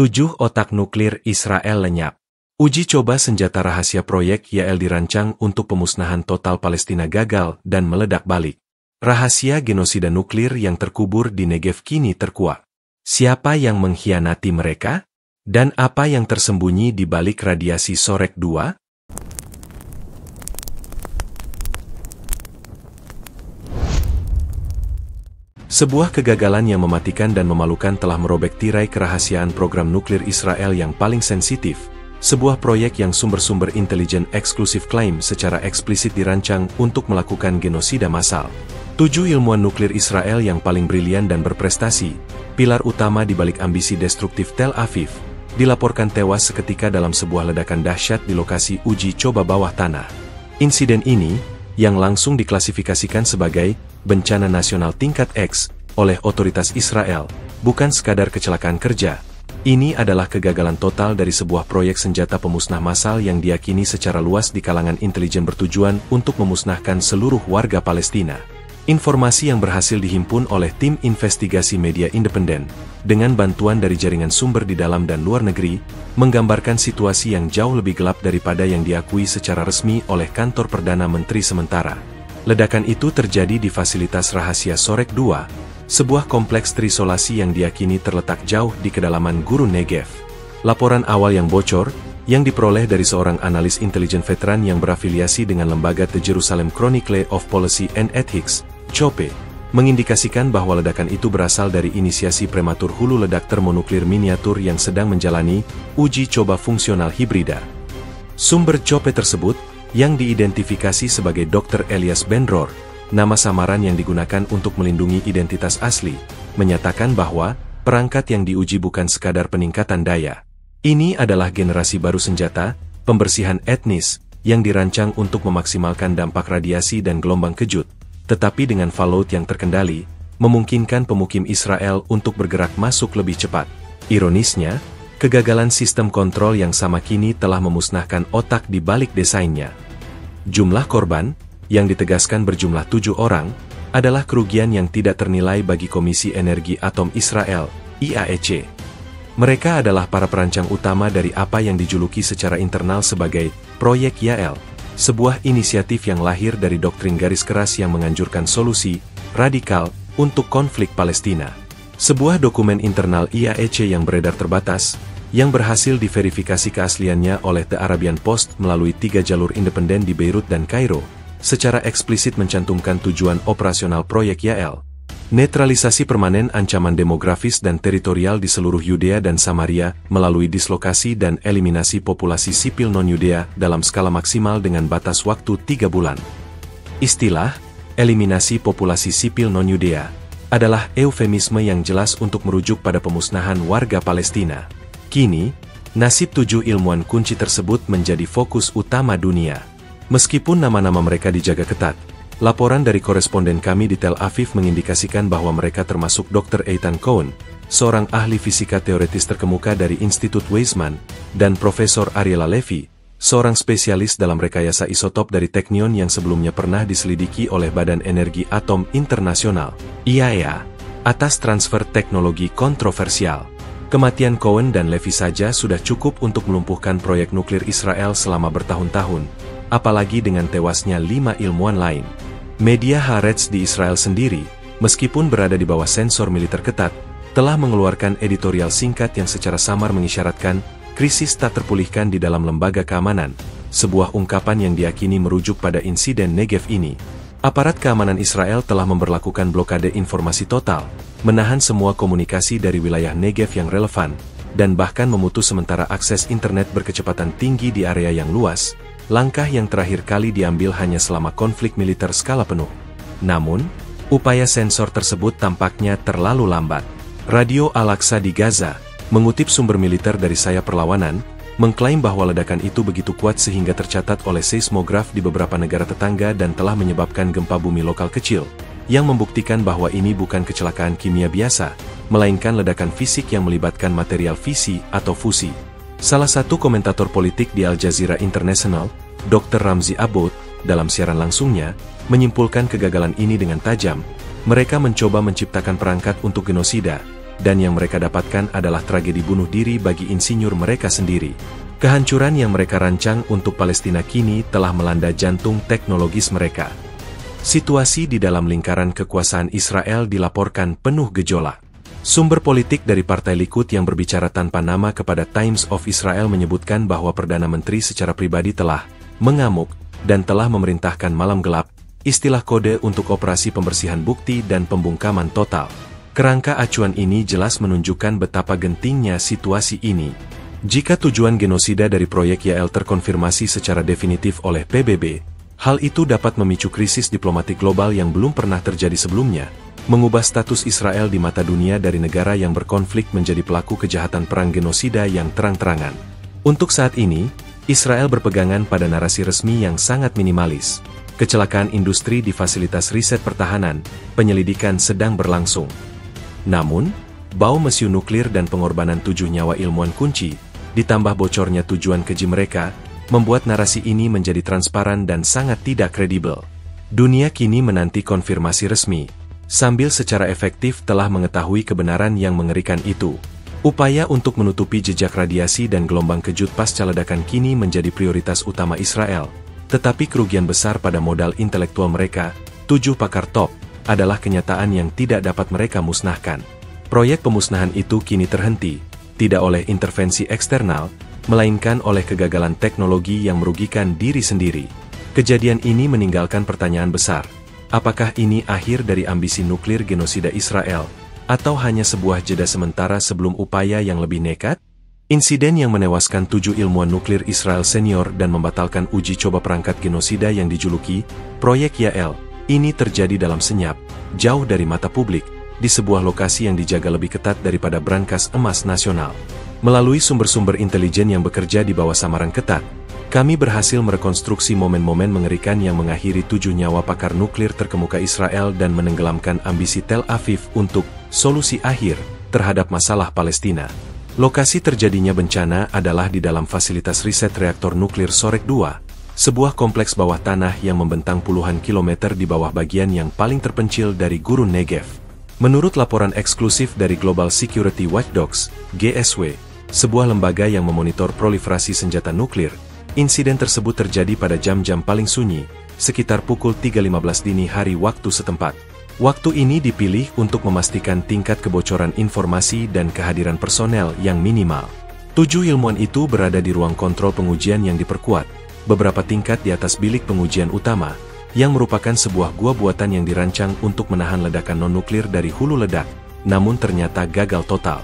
7 Otak nuklir Israel lenyap. Uji coba senjata rahasia proyek YAEL dirancang untuk pemusnahan total Palestina gagal dan meledak balik. Rahasia genosida nuklir yang terkubur di Negev kini terkuak. Siapa yang mengkhianati mereka? Dan apa yang tersembunyi di balik radiasi Sorek 2? Sebuah kegagalan yang mematikan dan memalukan telah merobek tirai kerahasiaan program nuklir Israel yang paling sensitif. Sebuah proyek yang sumber-sumber intelijen eksklusif klaim secara eksplisit dirancang untuk melakukan genosida massal. 7 ilmuwan nuklir Israel yang paling brilian dan berprestasi, pilar utama di balik ambisi destruktif Tel Aviv, dilaporkan tewas seketika dalam sebuah ledakan dahsyat di lokasi uji coba bawah tanah. Insiden ini, yang langsung diklasifikasikan sebagai bencana nasional tingkat X oleh otoritas Israel, bukan sekadar kecelakaan kerja. Ini adalah kegagalan total dari sebuah proyek senjata pemusnah massal yang diyakini secara luas di kalangan intelijen bertujuan untuk memusnahkan seluruh warga Palestina. Informasi yang berhasil dihimpun oleh tim investigasi media independen, dengan bantuan dari jaringan sumber di dalam dan luar negeri, menggambarkan situasi yang jauh lebih gelap daripada yang diakui secara resmi oleh kantor Perdana Menteri sementara. Ledakan itu terjadi di fasilitas rahasia Sorek 2, sebuah kompleks terisolasi yang diyakini terletak jauh di kedalaman gurun Negev. Laporan awal yang bocor, yang diperoleh dari seorang analis intelijen veteran yang berafiliasi dengan lembaga The Jerusalem Chronicle of Policy and Ethics, COPE, mengindikasikan bahwa ledakan itu berasal dari inisiasi prematur hulu ledak termonuklir miniatur yang sedang menjalani uji coba fungsional hibrida. Sumber COPE tersebut, yang diidentifikasi sebagai Dr. Elias Ben-Dror, nama samaran yang digunakan untuk melindungi identitas asli, menyatakan bahwa perangkat yang diuji bukan sekadar peningkatan daya. Ini adalah generasi baru senjata, pembersihan etnis, yang dirancang untuk memaksimalkan dampak radiasi dan gelombang kejut, tetapi dengan fallout yang terkendali, memungkinkan pemukim Israel untuk bergerak masuk lebih cepat. Ironisnya, kegagalan sistem kontrol yang sama kini telah memusnahkan otak di balik desainnya. Jumlah korban, yang ditegaskan berjumlah 7 orang, adalah kerugian yang tidak ternilai bagi Komisi Energi Atom Israel, IAEC. Mereka adalah para perancang utama dari apa yang dijuluki secara internal sebagai Proyek YAEL, sebuah inisiatif yang lahir dari doktrin garis keras yang menganjurkan solusi radikal untuk konflik Palestina. Sebuah dokumen internal IAEC yang beredar terbatas, yang berhasil diverifikasi keasliannya oleh The Arabian Post melalui 3 jalur independen di Beirut dan Kairo, secara eksplisit mencantumkan tujuan operasional proyek YAEL, netralisasi permanen ancaman demografis dan teritorial di seluruh Yudea dan Samaria melalui dislokasi dan eliminasi populasi sipil non-Yudea dalam skala maksimal dengan batas waktu 3 bulan. Istilah, eliminasi populasi sipil non-Yudea, adalah eufemisme yang jelas untuk merujuk pada pemusnahan warga Palestina. Kini, nasib 7 ilmuwan kunci tersebut menjadi fokus utama dunia. Meskipun nama-nama mereka dijaga ketat, laporan dari koresponden kami di Tel Aviv mengindikasikan bahwa mereka termasuk Dr. Eitan Cohen, seorang ahli fisika teoretis terkemuka dari Institut Weizmann, dan Profesor Ariela Levy, seorang spesialis dalam rekayasa isotop dari Technion yang sebelumnya pernah diselidiki oleh Badan Energi Atom Internasional, IAEA, atas transfer teknologi kontroversial. Kematian Cohen dan Levy saja sudah cukup untuk melumpuhkan proyek nuklir Israel selama bertahun-tahun, apalagi dengan tewasnya 5 ilmuwan lain. Media Haaretz di Israel sendiri, meskipun berada di bawah sensor militer ketat, telah mengeluarkan editorial singkat yang secara samar mengisyaratkan krisis tak terpulihkan di dalam lembaga keamanan, sebuah ungkapan yang diyakini merujuk pada insiden Negev ini. Aparat keamanan Israel telah memberlakukan blokade informasi total, menahan semua komunikasi dari wilayah Negev yang relevan, dan bahkan memutus sementara akses internet berkecepatan tinggi di area yang luas, langkah yang terakhir kali diambil hanya selama konflik militer skala penuh. Namun, upaya sensor tersebut tampaknya terlalu lambat. Radio Al-Aqsa di Gaza, mengutip sumber militer dari sayap perlawanan, mengklaim bahwa ledakan itu begitu kuat sehingga tercatat oleh seismograf di beberapa negara tetangga dan telah menyebabkan gempa bumi lokal kecil, yang membuktikan bahwa ini bukan kecelakaan kimia biasa, melainkan ledakan fisik yang melibatkan material fisi atau fusi. Salah satu komentator politik di Al Jazeera International, Dr. Ramzi Abboud, dalam siaran langsungnya, menyimpulkan kegagalan ini dengan tajam. Mereka mencoba menciptakan perangkat untuk genosida, dan yang mereka dapatkan adalah tragedi bunuh diri bagi insinyur mereka sendiri. Kehancuran yang mereka rancang untuk Palestina kini telah melanda jantung teknologis mereka. Situasi di dalam lingkaran kekuasaan Israel dilaporkan penuh gejolak. Sumber politik dari Partai Likud yang berbicara tanpa nama kepada Times of Israel menyebutkan bahwa Perdana Menteri secara pribadi telah mengamuk dan telah memerintahkan malam gelap, istilah kode untuk operasi pembersihan bukti dan pembungkaman total. Kerangka acuan ini jelas menunjukkan betapa gentingnya situasi ini. Jika tujuan genosida dari proyek Yael terkonfirmasi secara definitif oleh PBB, hal itu dapat memicu krisis diplomatik global yang belum pernah terjadi sebelumnya, mengubah status Israel di mata dunia dari negara yang berkonflik menjadi pelaku kejahatan perang genosida yang terang-terangan. Untuk saat ini, Israel berpegangan pada narasi resmi yang sangat minimalis. Kecelakaan industri di fasilitas riset pertahanan, penyelidikan sedang berlangsung. Namun, bau mesiu nuklir dan pengorbanan 7 nyawa ilmuwan kunci, ditambah bocornya tujuan keji mereka, membuat narasi ini menjadi transparan dan sangat tidak kredibel. Dunia kini menanti konfirmasi resmi, sambil secara efektif telah mengetahui kebenaran yang mengerikan itu. Upaya untuk menutupi jejak radiasi dan gelombang kejut pasca ledakan kini menjadi prioritas utama Israel, tetapi kerugian besar pada modal intelektual mereka, 7 pakar top, adalah kenyataan yang tidak dapat mereka musnahkan. Proyek pemusnahan itu kini terhenti, tidak oleh intervensi eksternal, melainkan oleh kegagalan teknologi yang merugikan diri sendiri. Kejadian ini meninggalkan pertanyaan besar. Apakah ini akhir dari ambisi nuklir genosida Israel, atau hanya sebuah jeda sementara sebelum upaya yang lebih nekat? Insiden yang menewaskan 7 ilmuwan nuklir Israel senior dan membatalkan uji coba perangkat genosida yang dijuluki Proyek Yael, ini terjadi dalam senyap, jauh dari mata publik, di sebuah lokasi yang dijaga lebih ketat daripada brankas emas nasional. Melalui sumber-sumber intelijen yang bekerja di bawah samaran ketat, kami berhasil merekonstruksi momen-momen mengerikan yang mengakhiri 7 nyawa pakar nuklir terkemuka Israel dan menenggelamkan ambisi Tel Aviv untuk solusi akhir terhadap masalah Palestina. Lokasi terjadinya bencana adalah di dalam fasilitas riset reaktor nuklir Sorek 2, sebuah kompleks bawah tanah yang membentang puluhan kilometer di bawah bagian yang paling terpencil dari gurun Negev. Menurut laporan eksklusif dari Global Security Watchdogs, GSW, sebuah lembaga yang memonitor proliferasi senjata nuklir, insiden tersebut terjadi pada jam-jam paling sunyi, sekitar pukul 3.15 dini hari waktu setempat. Waktu ini dipilih untuk memastikan tingkat kebocoran informasi dan kehadiran personel yang minimal. 7 ilmuwan itu berada di ruang kontrol pengujian yang diperkuat, beberapa tingkat di atas bilik pengujian utama, yang merupakan sebuah gua buatan yang dirancang untuk menahan ledakan non-nuklir dari hulu ledak, namun ternyata gagal total.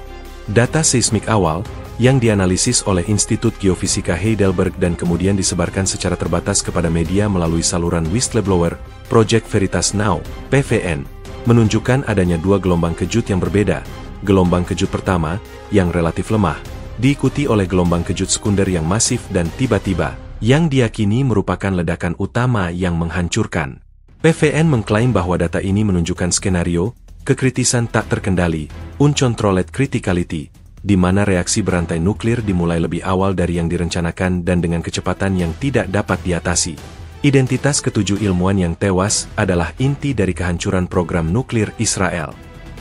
Data seismik awal, yang dianalisis oleh Institut Geofisika Heidelberg dan kemudian disebarkan secara terbatas kepada media melalui saluran whistleblower, Project Veritas Now, PVN, menunjukkan adanya 2 gelombang kejut yang berbeda. Gelombang kejut pertama, yang relatif lemah, diikuti oleh gelombang kejut sekunder yang masif dan tiba-tiba, yang diyakini merupakan ledakan utama yang menghancurkan. PVN mengklaim bahwa data ini menunjukkan skenario kekritisan tak terkendali, uncontrolled criticality, di mana reaksi berantai nuklir dimulai lebih awal dari yang direncanakan dan dengan kecepatan yang tidak dapat diatasi. Identitas ke-7 ilmuwan yang tewas adalah inti dari kehancuran program nuklir Israel.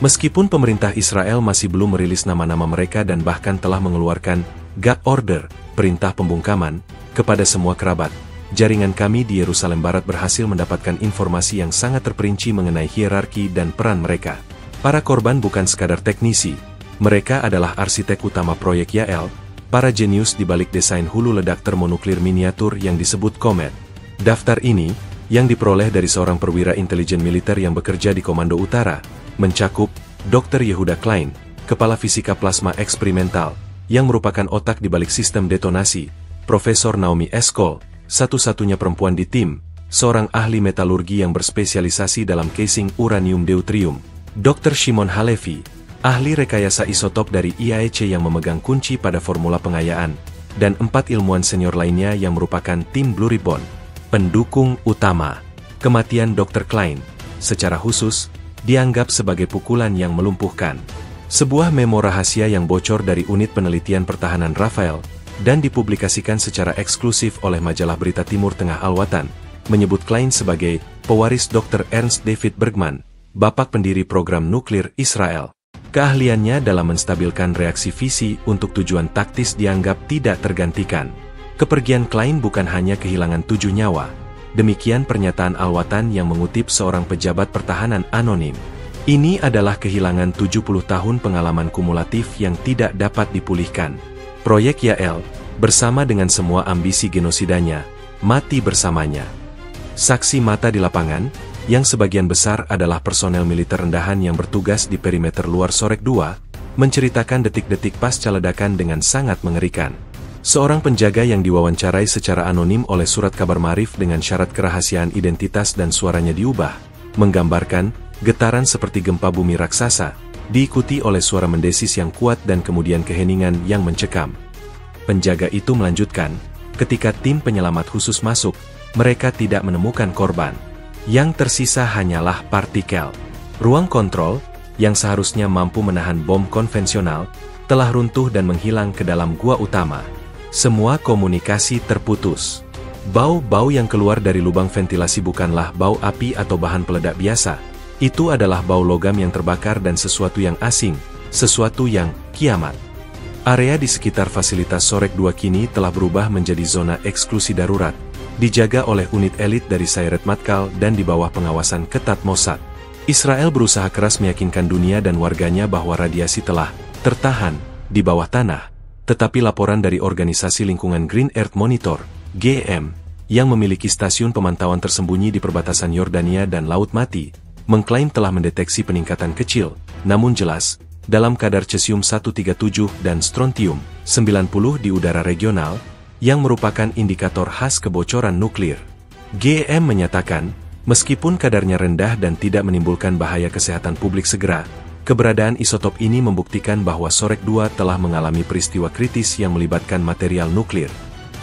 Meskipun pemerintah Israel masih belum merilis nama-nama mereka dan bahkan telah mengeluarkan gag order, perintah pembungkaman, kepada semua kerabat, jaringan kami di Yerusalem Barat berhasil mendapatkan informasi yang sangat terperinci mengenai hierarki dan peran mereka. Para korban bukan sekadar teknisi, mereka adalah arsitek utama proyek Yael, para jenius di balik desain hulu ledak termonuklir miniatur yang disebut Comet. Daftar ini, yang diperoleh dari seorang perwira intelijen militer yang bekerja di Komando Utara, mencakup Dr. Yehuda Klein, kepala fisika plasma eksperimental, yang merupakan otak di balik sistem detonasi, Profesor Naomi Eskol, satu-satunya perempuan di tim, seorang ahli metalurgi yang berspesialisasi dalam casing uranium deuterium, Dr. Shimon Halevi, ahli rekayasa isotop dari IAEC yang memegang kunci pada formula pengayaan, dan 4 ilmuwan senior lainnya yang merupakan tim Blue Ribbon. Pendukung utama, kematian Dr. Klein, secara khusus, dianggap sebagai pukulan yang melumpuhkan. Sebuah memo rahasia yang bocor dari unit penelitian pertahanan Rafael, dan dipublikasikan secara eksklusif oleh majalah berita Timur Tengah Al-Watan, menyebut Klein sebagai pewaris Dr. Ernst David Bergman, bapak pendiri program nuklir Israel. Keahliannya dalam menstabilkan reaksi fisi untuk tujuan taktis dianggap tidak tergantikan. Kepergian Klein bukan hanya kehilangan 7 nyawa. Demikian pernyataan Al-Watan yang mengutip seorang pejabat pertahanan anonim. Ini adalah kehilangan 70 tahun pengalaman kumulatif yang tidak dapat dipulihkan. Proyek Yael, bersama dengan semua ambisi genosidanya, mati bersamanya. Saksi mata di lapangan, yang sebagian besar adalah personel militer rendahan yang bertugas di perimeter luar Sorek 2, menceritakan detik-detik pasca ledakan dengan sangat mengerikan. Seorang penjaga yang diwawancarai secara anonim oleh surat kabar Maarif dengan syarat kerahasiaan identitas dan suaranya diubah, menggambarkan getaran seperti gempa bumi raksasa, diikuti oleh suara mendesis yang kuat dan kemudian keheningan yang mencekam. Penjaga itu melanjutkan, ketika tim penyelamat khusus masuk, mereka tidak menemukan korban. Yang tersisa hanyalah partikel. Ruang kontrol, yang seharusnya mampu menahan bom konvensional, telah runtuh dan menghilang ke dalam gua utama. Semua komunikasi terputus. Bau-bau yang keluar dari lubang ventilasi bukanlah bau api atau bahan peledak biasa. Itu adalah bau logam yang terbakar dan sesuatu yang asing, sesuatu yang kiamat. Area di sekitar fasilitas Sorek 2 kini telah berubah menjadi zona eksklusi darurat, dijaga oleh unit elit dari Sayeret Matkal dan di bawah pengawasan ketat Mossad. Israel berusaha keras meyakinkan dunia dan warganya bahwa radiasi telah tertahan di bawah tanah. Tetapi laporan dari organisasi lingkungan Green Earth Monitor, GEM, yang memiliki stasiun pemantauan tersembunyi di perbatasan Yordania dan Laut Mati, mengklaim telah mendeteksi peningkatan kecil, namun jelas, dalam kadar cesium 137 dan strontium 90 di udara regional, yang merupakan indikator khas kebocoran nuklir. GEM menyatakan, meskipun kadarnya rendah dan tidak menimbulkan bahaya kesehatan publik segera, keberadaan isotop ini membuktikan bahwa Sorek 2 telah mengalami peristiwa kritis yang melibatkan material nuklir.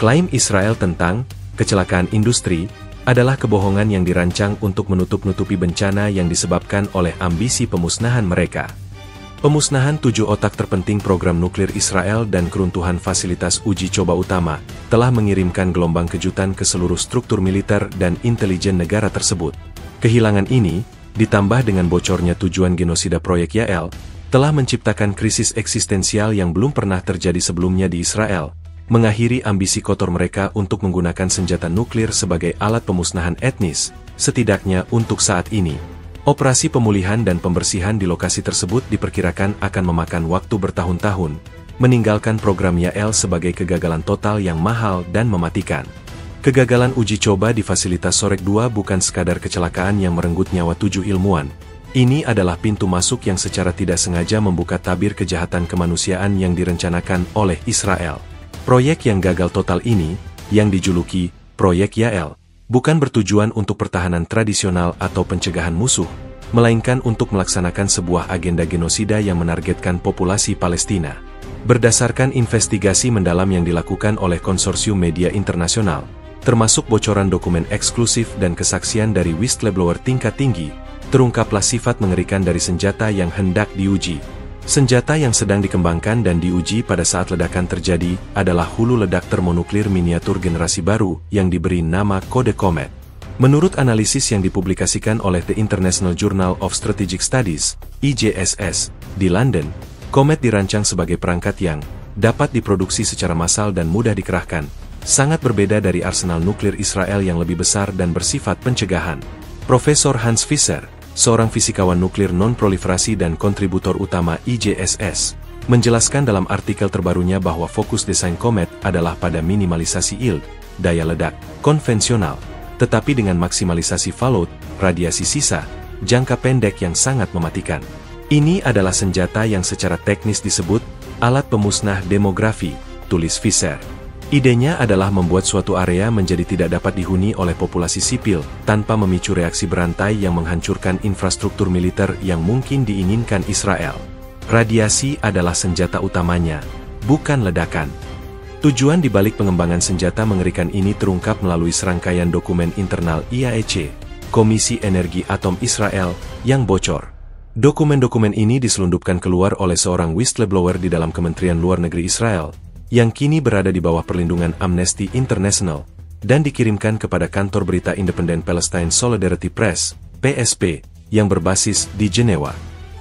Klaim Israel tentang kecelakaan industri adalah kebohongan yang dirancang untuk menutup-nutupi bencana yang disebabkan oleh ambisi pemusnahan mereka. Pemusnahan 7 otak terpenting program nuklir Israel dan keruntuhan fasilitas uji coba utama telah mengirimkan gelombang kejutan ke seluruh struktur militer dan intelijen negara tersebut. Kehilangan ini, ditambah dengan bocornya tujuan genosida proyek Yael, telah menciptakan krisis eksistensial yang belum pernah terjadi sebelumnya di Israel, mengakhiri ambisi kotor mereka untuk menggunakan senjata nuklir sebagai alat pemusnahan etnis, setidaknya untuk saat ini. Operasi pemulihan dan pembersihan di lokasi tersebut diperkirakan akan memakan waktu bertahun-tahun, meninggalkan program Yael sebagai kegagalan total yang mahal dan mematikan. Kegagalan uji coba di fasilitas Sorek 2 bukan sekadar kecelakaan yang merenggut nyawa 7 ilmuwan. Ini adalah pintu masuk yang secara tidak sengaja membuka tabir kejahatan kemanusiaan yang direncanakan oleh Israel. Proyek yang gagal total ini, yang dijuluki Proyek Yael, bukan bertujuan untuk pertahanan tradisional atau pencegahan musuh, melainkan untuk melaksanakan sebuah agenda genosida yang menargetkan populasi Palestina. Berdasarkan investigasi mendalam yang dilakukan oleh konsorsium media internasional, termasuk bocoran dokumen eksklusif dan kesaksian dari whistleblower tingkat tinggi, terungkaplah sifat mengerikan dari senjata yang hendak diuji. Senjata yang sedang dikembangkan dan diuji pada saat ledakan terjadi adalah hulu ledak termonuklir miniatur generasi baru yang diberi nama kode Comet. Menurut analisis yang dipublikasikan oleh The International Journal of Strategic Studies, IJSS, di London, Comet dirancang sebagai perangkat yang dapat diproduksi secara massal dan mudah dikerahkan, sangat berbeda dari arsenal nuklir Israel yang lebih besar dan bersifat pencegahan. Profesor Hans Fischer, seorang fisikawan nuklir non-proliferasi dan kontributor utama IJSS, menjelaskan dalam artikel terbarunya bahwa fokus desain Comet adalah pada minimalisasi yield, daya ledak, konvensional, tetapi dengan maksimalisasi fallout, radiasi sisa, jangka pendek yang sangat mematikan. Ini adalah senjata yang secara teknis disebut alat pemusnah demografi, tulis Fischer. Idenya adalah membuat suatu area menjadi tidak dapat dihuni oleh populasi sipil, tanpa memicu reaksi berantai yang menghancurkan infrastruktur militer yang mungkin diinginkan Israel. Radiasi adalah senjata utamanya, bukan ledakan. Tujuan dibalik pengembangan senjata mengerikan ini terungkap melalui serangkaian dokumen internal IAEC, Komisi Energi Atom Israel, yang bocor. Dokumen-dokumen ini diselundupkan keluar oleh seorang whistleblower di dalam Kementerian Luar Negeri Israel, yang kini berada di bawah perlindungan Amnesty International, dan dikirimkan kepada kantor berita independen Palestine Solidarity Press, PSP, yang berbasis di Jenewa.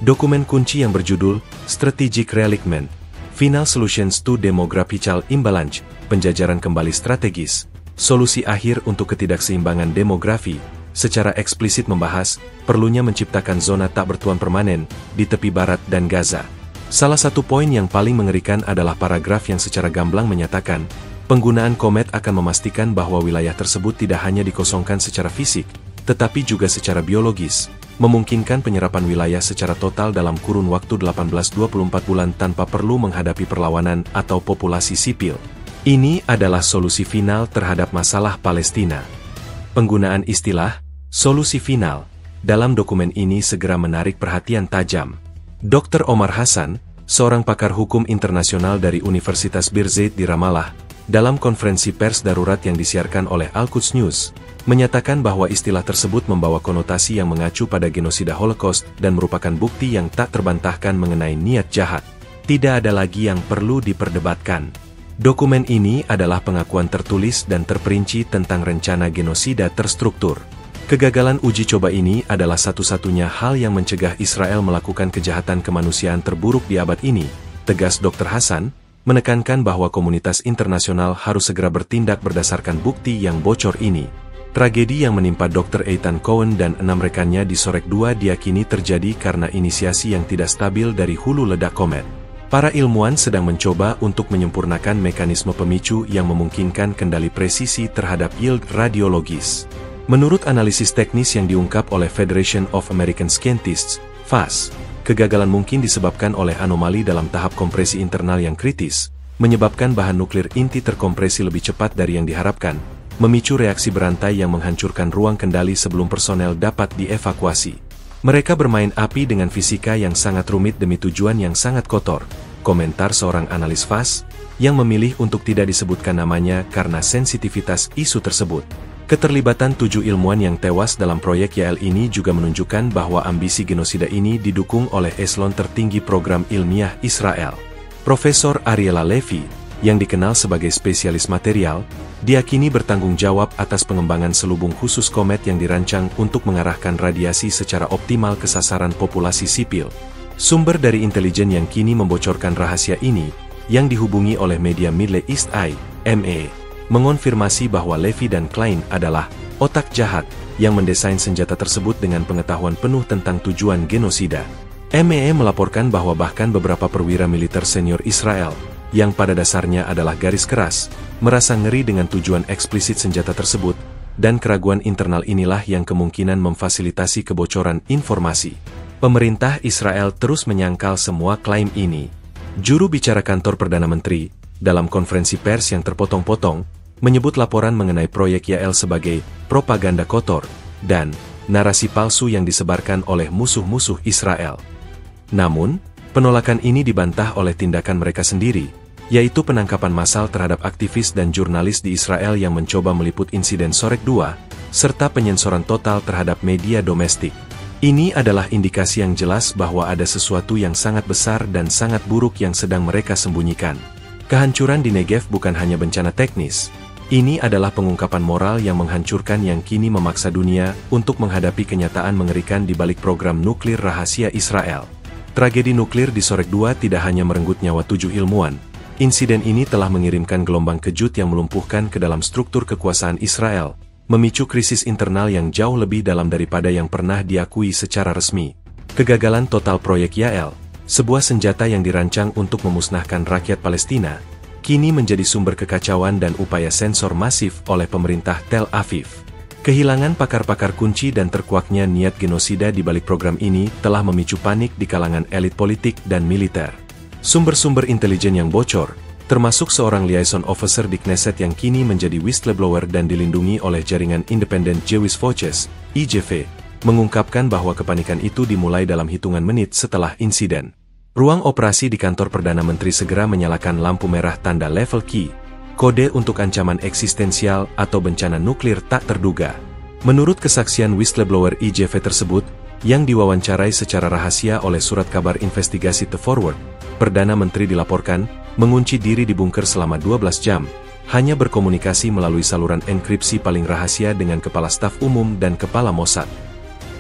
Dokumen kunci yang berjudul Strategic Realignment, Final Solutions to Demographical Imbalance, penjajaran kembali strategis, solusi akhir untuk ketidakseimbangan demografi, secara eksplisit membahas perlunya menciptakan zona tak bertuan permanen di tepi barat dan Gaza. Salah satu poin yang paling mengerikan adalah paragraf yang secara gamblang menyatakan, penggunaan komet akan memastikan bahwa wilayah tersebut tidak hanya dikosongkan secara fisik, tetapi juga secara biologis, memungkinkan penyerapan wilayah secara total dalam kurun waktu 18-24 bulan tanpa perlu menghadapi perlawanan atau populasi sipil. Ini adalah solusi final terhadap masalah Palestina. Penggunaan istilah solusi final dalam dokumen ini segera menarik perhatian tajam. Dr. Omar Hassan, seorang pakar hukum internasional dari Universitas Birzeit di Ramallah, dalam konferensi pers darurat yang disiarkan oleh Al-Quds News, menyatakan bahwa istilah tersebut membawa konotasi yang mengacu pada genosida Holocaust dan merupakan bukti yang tak terbantahkan mengenai niat jahat. Tidak ada lagi yang perlu diperdebatkan. Dokumen ini adalah pengakuan tertulis dan terperinci tentang rencana genosida terstruktur. Kegagalan uji coba ini adalah satu-satunya hal yang mencegah Israel melakukan kejahatan kemanusiaan terburuk di abad ini, tegas Dr. Hassan, menekankan bahwa komunitas internasional harus segera bertindak berdasarkan bukti yang bocor ini. Tragedi yang menimpa Dr. Eitan Cohen dan 6 rekannya di Sorek 2 diyakini terjadi karena inisiasi yang tidak stabil dari hulu ledak komet. Para ilmuwan sedang mencoba untuk menyempurnakan mekanisme pemicu yang memungkinkan kendali presisi terhadap yield radiologis. Menurut analisis teknis yang diungkap oleh Federation of American Scientists, FAS, kegagalan mungkin disebabkan oleh anomali dalam tahap kompresi internal yang kritis, menyebabkan bahan nuklir inti terkompresi lebih cepat dari yang diharapkan, memicu reaksi berantai yang menghancurkan ruang kendali sebelum personel dapat dievakuasi. Mereka bermain api dengan fisika yang sangat rumit demi tujuan yang sangat kotor, komentar seorang analis FAS, yang memilih untuk tidak disebutkan namanya karena sensitivitas isu tersebut. Keterlibatan 7 ilmuwan yang tewas dalam proyek YAL ini juga menunjukkan bahwa ambisi genosida ini didukung oleh eselon tertinggi program ilmiah Israel. Profesor Ariela Levy, yang dikenal sebagai spesialis material, diakini bertanggung jawab atas pengembangan selubung khusus komet yang dirancang untuk mengarahkan radiasi secara optimal ke sasaran populasi sipil. Sumber dari intelijen yang kini membocorkan rahasia ini, yang dihubungi oleh media Middle East Eye, ME, mengonfirmasi bahwa Levy dan Klein adalah otak jahat yang mendesain senjata tersebut dengan pengetahuan penuh tentang tujuan genosida. ME melaporkan bahwa bahkan beberapa perwira militer senior Israel, yang pada dasarnya adalah garis keras, merasa ngeri dengan tujuan eksplisit senjata tersebut, dan keraguan internal inilah yang kemungkinan memfasilitasi kebocoran informasi. Pemerintah Israel terus menyangkal semua klaim ini. Juru bicara kantor Perdana Menteri, dalam konferensi pers yang terpotong-potong, menyebut laporan mengenai proyek YAL sebagai propaganda kotor, dan narasi palsu yang disebarkan oleh musuh-musuh Israel. Namun, penolakan ini dibantah oleh tindakan mereka sendiri, yaitu penangkapan massal terhadap aktivis dan jurnalis di Israel yang mencoba meliput insiden Sorek 2, serta penyensoran total terhadap media domestik. Ini adalah indikasi yang jelas bahwa ada sesuatu yang sangat besar dan sangat buruk yang sedang mereka sembunyikan. Kehancuran di Negev bukan hanya bencana teknis, ini adalah pengungkapan moral yang menghancurkan yang kini memaksa dunia untuk menghadapi kenyataan mengerikan di balik program nuklir rahasia Israel. Tragedi nuklir di Sorek 2 tidak hanya merenggut nyawa 7 ilmuwan. Insiden ini telah mengirimkan gelombang kejut yang melumpuhkan ke dalam struktur kekuasaan Israel, memicu krisis internal yang jauh lebih dalam daripada yang pernah diakui secara resmi. Kegagalan total proyek YAL, sebuah senjata yang dirancang untuk memusnahkan rakyat Palestina, kini menjadi sumber kekacauan dan upaya sensor masif oleh pemerintah Tel Aviv. Kehilangan pakar-pakar kunci dan terkuaknya niat genosida di balik program ini telah memicu panik di kalangan elit politik dan militer. Sumber-sumber intelijen yang bocor, termasuk seorang liaison officer di Knesset yang kini menjadi whistleblower dan dilindungi oleh jaringan Independent Jewish Voices, IJV, mengungkapkan bahwa kepanikan itu dimulai dalam hitungan menit setelah insiden. Ruang operasi di kantor Perdana Menteri segera menyalakan lampu merah tanda level key, kode untuk ancaman eksistensial atau bencana nuklir tak terduga. Menurut kesaksian whistleblower IJV tersebut, yang diwawancarai secara rahasia oleh surat kabar investigasi The Forward, Perdana Menteri dilaporkan mengunci diri di bunker selama 12 jam, hanya berkomunikasi melalui saluran enkripsi paling rahasia dengan Kepala Staf Umum dan Kepala Mossad.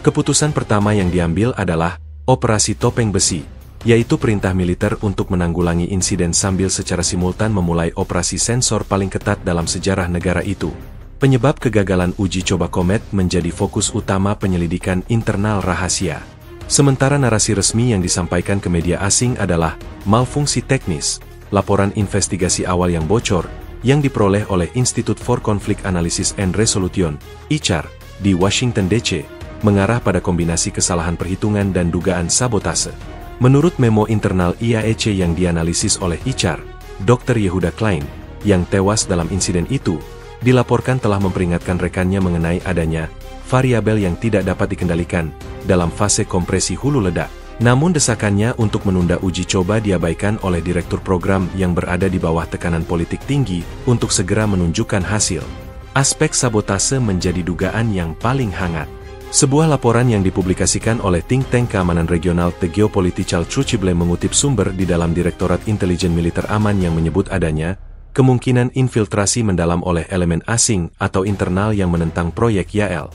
Keputusan pertama yang diambil adalah Operasi Topeng Besi, yaitu perintah militer untuk menanggulangi insiden sambil secara simultan memulai operasi sensor paling ketat dalam sejarah negara itu. Penyebab kegagalan uji coba Komet menjadi fokus utama penyelidikan internal rahasia. Sementara narasi resmi yang disampaikan ke media asing adalah malfungsi teknis, laporan investigasi awal yang bocor, yang diperoleh oleh Institute for Conflict Analysis and Resolution, ICAR, di Washington DC, mengarah pada kombinasi kesalahan perhitungan dan dugaan sabotase. Menurut memo internal IAEC yang dianalisis oleh ICAR, Dr. Yehuda Klein, yang tewas dalam insiden itu, dilaporkan telah memperingatkan rekannya mengenai adanya variabel yang tidak dapat dikendalikan dalam fase kompresi hulu ledak. Namun desakannya untuk menunda uji coba diabaikan oleh direktur program yang berada di bawah tekanan politik tinggi untuk segera menunjukkan hasil. Aspek sabotase menjadi dugaan yang paling hangat. Sebuah laporan yang dipublikasikan oleh think tank keamanan regional The Geopolitical Crucible mengutip sumber di dalam Direktorat Intelijen Militer Aman yang menyebut adanya kemungkinan infiltrasi mendalam oleh elemen asing atau internal yang menentang proyek Yael.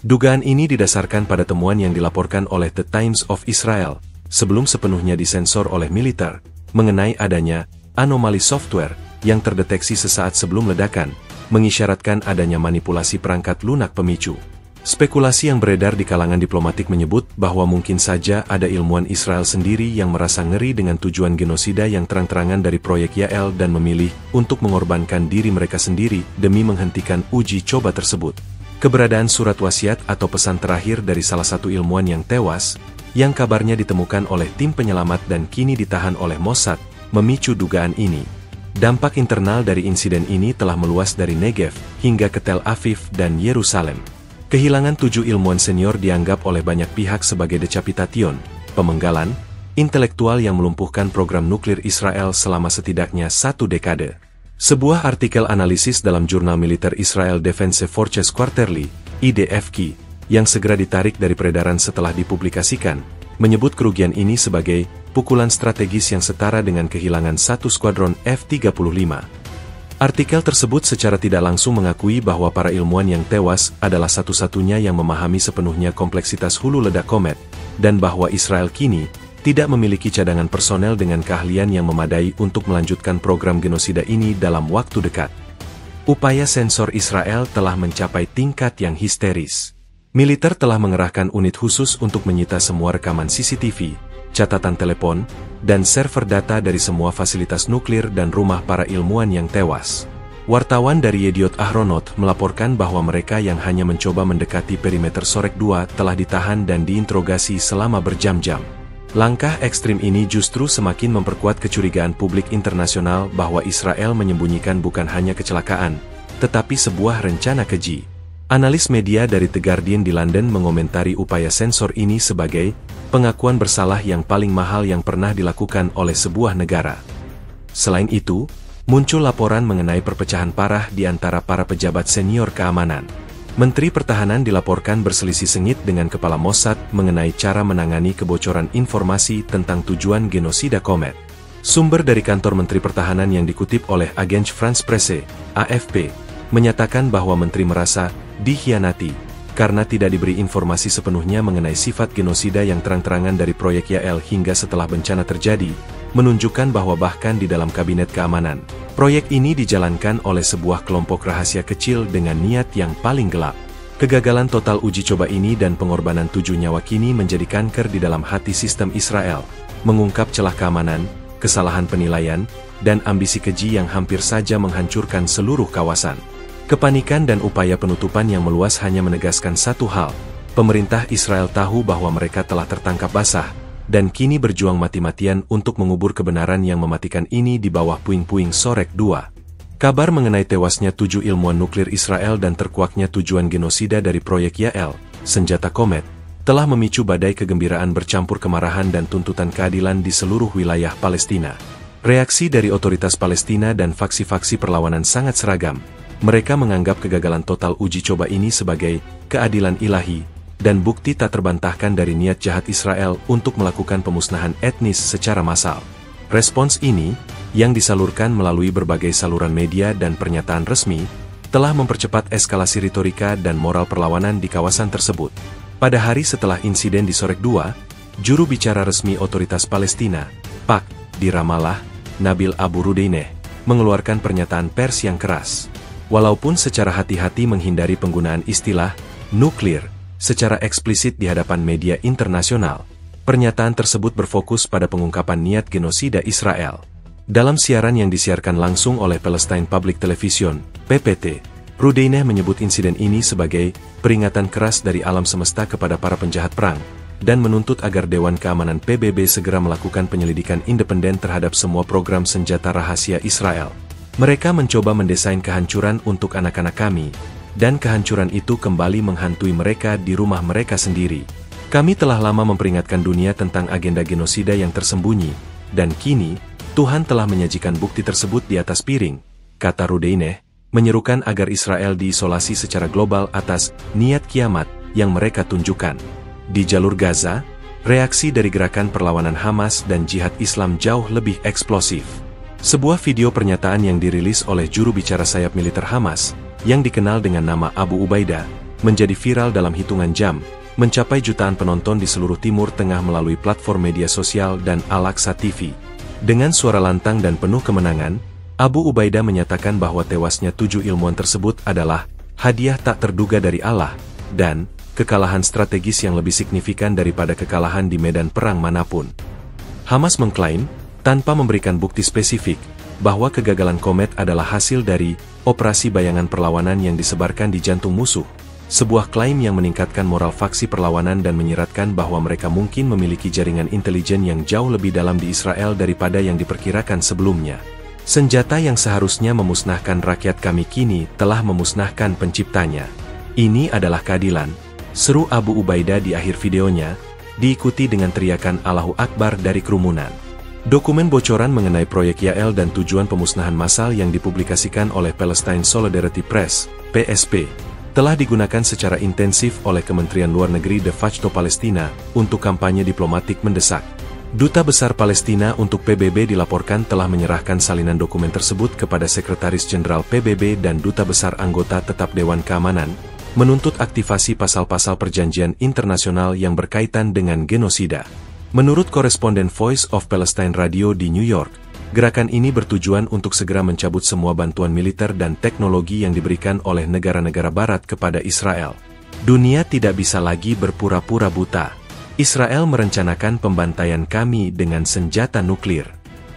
Dugaan ini didasarkan pada temuan yang dilaporkan oleh The Times of Israel, sebelum sepenuhnya disensor oleh militer, mengenai adanya anomali software yang terdeteksi sesaat sebelum ledakan, mengisyaratkan adanya manipulasi perangkat lunak pemicu. Spekulasi yang beredar di kalangan diplomatik menyebut bahwa mungkin saja ada ilmuwan Israel sendiri yang merasa ngeri dengan tujuan genosida yang terang-terangan dari proyek Yael dan memilih untuk mengorbankan diri mereka sendiri demi menghentikan uji coba tersebut. Keberadaan surat wasiat atau pesan terakhir dari salah satu ilmuwan yang tewas, yang kabarnya ditemukan oleh tim penyelamat dan kini ditahan oleh Mossad, memicu dugaan ini. Dampak internal dari insiden ini telah meluas dari Negev hingga ke Tel Aviv dan Yerusalem. Kehilangan 7 ilmuwan senior dianggap oleh banyak pihak sebagai decapitation, pemenggalan, intelektual yang melumpuhkan program nuklir Israel selama setidaknya 1 dekade. Sebuah artikel analisis dalam jurnal militer Israel Defense Forces Quarterly, IDFQ, yang segera ditarik dari peredaran setelah dipublikasikan, menyebut kerugian ini sebagai pukulan strategis yang setara dengan kehilangan 1 skuadron F-35. Artikel tersebut secara tidak langsung mengakui bahwa para ilmuwan yang tewas adalah satu-satunya yang memahami sepenuhnya kompleksitas hulu ledak Komet, dan bahwa Israel kini tidak memiliki cadangan personel dengan keahlian yang memadai untuk melanjutkan program genosida ini dalam waktu dekat. Upaya sensor Israel telah mencapai tingkat yang histeris. Militer telah mengerahkan unit khusus untuk menyita semua rekaman CCTV, catatan telepon, dan server data dari semua fasilitas nuklir dan rumah para ilmuwan yang tewas. Wartawan dari Yediot Ahronot melaporkan bahwa mereka yang hanya mencoba mendekati perimeter Sorek 2 telah ditahan dan diinterogasi selama berjam-jam. Langkah ekstrim ini justru semakin memperkuat kecurigaan publik internasional bahwa Israel menyembunyikan bukan hanya kecelakaan, tetapi sebuah rencana keji. Analis media dari The Guardian di London mengomentari upaya sensor ini sebagai pengakuan bersalah yang paling mahal yang pernah dilakukan oleh sebuah negara. Selain itu, muncul laporan mengenai perpecahan parah di antara para pejabat senior keamanan. Menteri Pertahanan dilaporkan berselisih sengit dengan Kepala Mossad mengenai cara menangani kebocoran informasi tentang tujuan genosida Komet. Sumber dari kantor Menteri Pertahanan yang dikutip oleh Agence France-Presse, AFP, menyatakan bahwa Menteri merasa dikhianati karena tidak diberi informasi sepenuhnya mengenai sifat genosida yang terang-terangan dari proyek Yael hingga setelah bencana terjadi, menunjukkan bahwa bahkan di dalam kabinet keamanan, proyek ini dijalankan oleh sebuah kelompok rahasia kecil dengan niat yang paling gelap. Kegagalan total uji coba ini dan pengorbanan 7 nyawa kini menjadi kanker di dalam hati sistem Israel, mengungkap celah keamanan, kesalahan penilaian, dan ambisi keji yang hampir saja menghancurkan seluruh kawasan. Kepanikan dan upaya penutupan yang meluas hanya menegaskan satu hal, pemerintah Israel tahu bahwa mereka telah tertangkap basah, dan kini berjuang mati-matian untuk mengubur kebenaran yang mematikan ini di bawah puing-puing Sorek 2. Kabar mengenai tewasnya 7 ilmuwan nuklir Israel dan terkuaknya tujuan genosida dari proyek Yael, senjata Komet, telah memicu badai kegembiraan bercampur kemarahan dan tuntutan keadilan di seluruh wilayah Palestina. Reaksi dari otoritas Palestina dan faksi-faksi perlawanan sangat seragam. Mereka menganggap kegagalan total uji coba ini sebagai keadilan ilahi, dan bukti tak terbantahkan dari niat jahat Israel untuk melakukan pemusnahan etnis secara massal. Respons ini, yang disalurkan melalui berbagai saluran media dan pernyataan resmi, telah mempercepat eskalasi retorika dan moral perlawanan di kawasan tersebut. Pada hari setelah insiden di Sorek 2, juru bicara resmi Otoritas Palestina, PAK, di Ramallah, Nabil Abu Rudaineh, mengeluarkan pernyataan pers yang keras. Walaupun secara hati-hati menghindari penggunaan istilah nuklir secara eksplisit di hadapan media internasional, pernyataan tersebut berfokus pada pengungkapan niat genosida Israel. Dalam siaran yang disiarkan langsung oleh Palestine Public Television, PPT, Rudaineh menyebut insiden ini sebagai peringatan keras dari alam semesta kepada para penjahat perang, dan menuntut agar Dewan Keamanan PBB segera melakukan penyelidikan independen terhadap semua program senjata rahasia Israel. Mereka mencoba mendesain kehancuran untuk anak-anak kami, dan kehancuran itu kembali menghantui mereka di rumah mereka sendiri. Kami telah lama memperingatkan dunia tentang agenda genosida yang tersembunyi, dan kini, Tuhan telah menyajikan bukti tersebut di atas piring, kata Rudaineh, menyerukan agar Israel diisolasi secara global atas niat kiamat yang mereka tunjukkan. Di jalur Gaza, reaksi dari gerakan perlawanan Hamas dan Jihad Islam jauh lebih eksplosif. Sebuah video pernyataan yang dirilis oleh juru bicara sayap militer Hamas, yang dikenal dengan nama Abu Ubaidah, menjadi viral dalam hitungan jam, mencapai jutaan penonton di seluruh Timur Tengah melalui platform media sosial dan Al-Aqsa TV. Dengan suara lantang dan penuh kemenangan, Abu Ubaidah menyatakan bahwa tewasnya 7 ilmuwan tersebut adalah hadiah tak terduga dari Allah, dan kekalahan strategis yang lebih signifikan daripada kekalahan di medan perang manapun. Hamas mengklaim, tanpa memberikan bukti spesifik, bahwa kegagalan Komet adalah hasil dari operasi bayangan perlawanan yang disebarkan di jantung musuh, sebuah klaim yang meningkatkan moral faksi perlawanan dan menyiratkan bahwa mereka mungkin memiliki jaringan intelijen yang jauh lebih dalam di Israel daripada yang diperkirakan sebelumnya. Senjata yang seharusnya memusnahkan rakyat kami kini telah memusnahkan penciptanya. Ini adalah keadilan, seru Abu Ubaidah di akhir videonya, diikuti dengan teriakan Allahu Akbar dari kerumunan. Dokumen bocoran mengenai proyek Yael dan tujuan pemusnahan massal yang dipublikasikan oleh Palestine Solidarity Press, PSP, telah digunakan secara intensif oleh Kementerian Luar Negeri de facto Palestina untuk kampanye diplomatik mendesak. Duta Besar Palestina untuk PBB dilaporkan telah menyerahkan salinan dokumen tersebut kepada Sekretaris Jenderal PBB dan Duta Besar Anggota Tetap Dewan Keamanan, menuntut aktivasi pasal-pasal perjanjian internasional yang berkaitan dengan genosida. Menurut koresponden Voice of Palestine Radio di New York, gerakan ini bertujuan untuk segera mencabut semua bantuan militer dan teknologi yang diberikan oleh negara-negara Barat kepada Israel. Dunia tidak bisa lagi berpura-pura buta. Israel merencanakan pembantaian kami dengan senjata nuklir.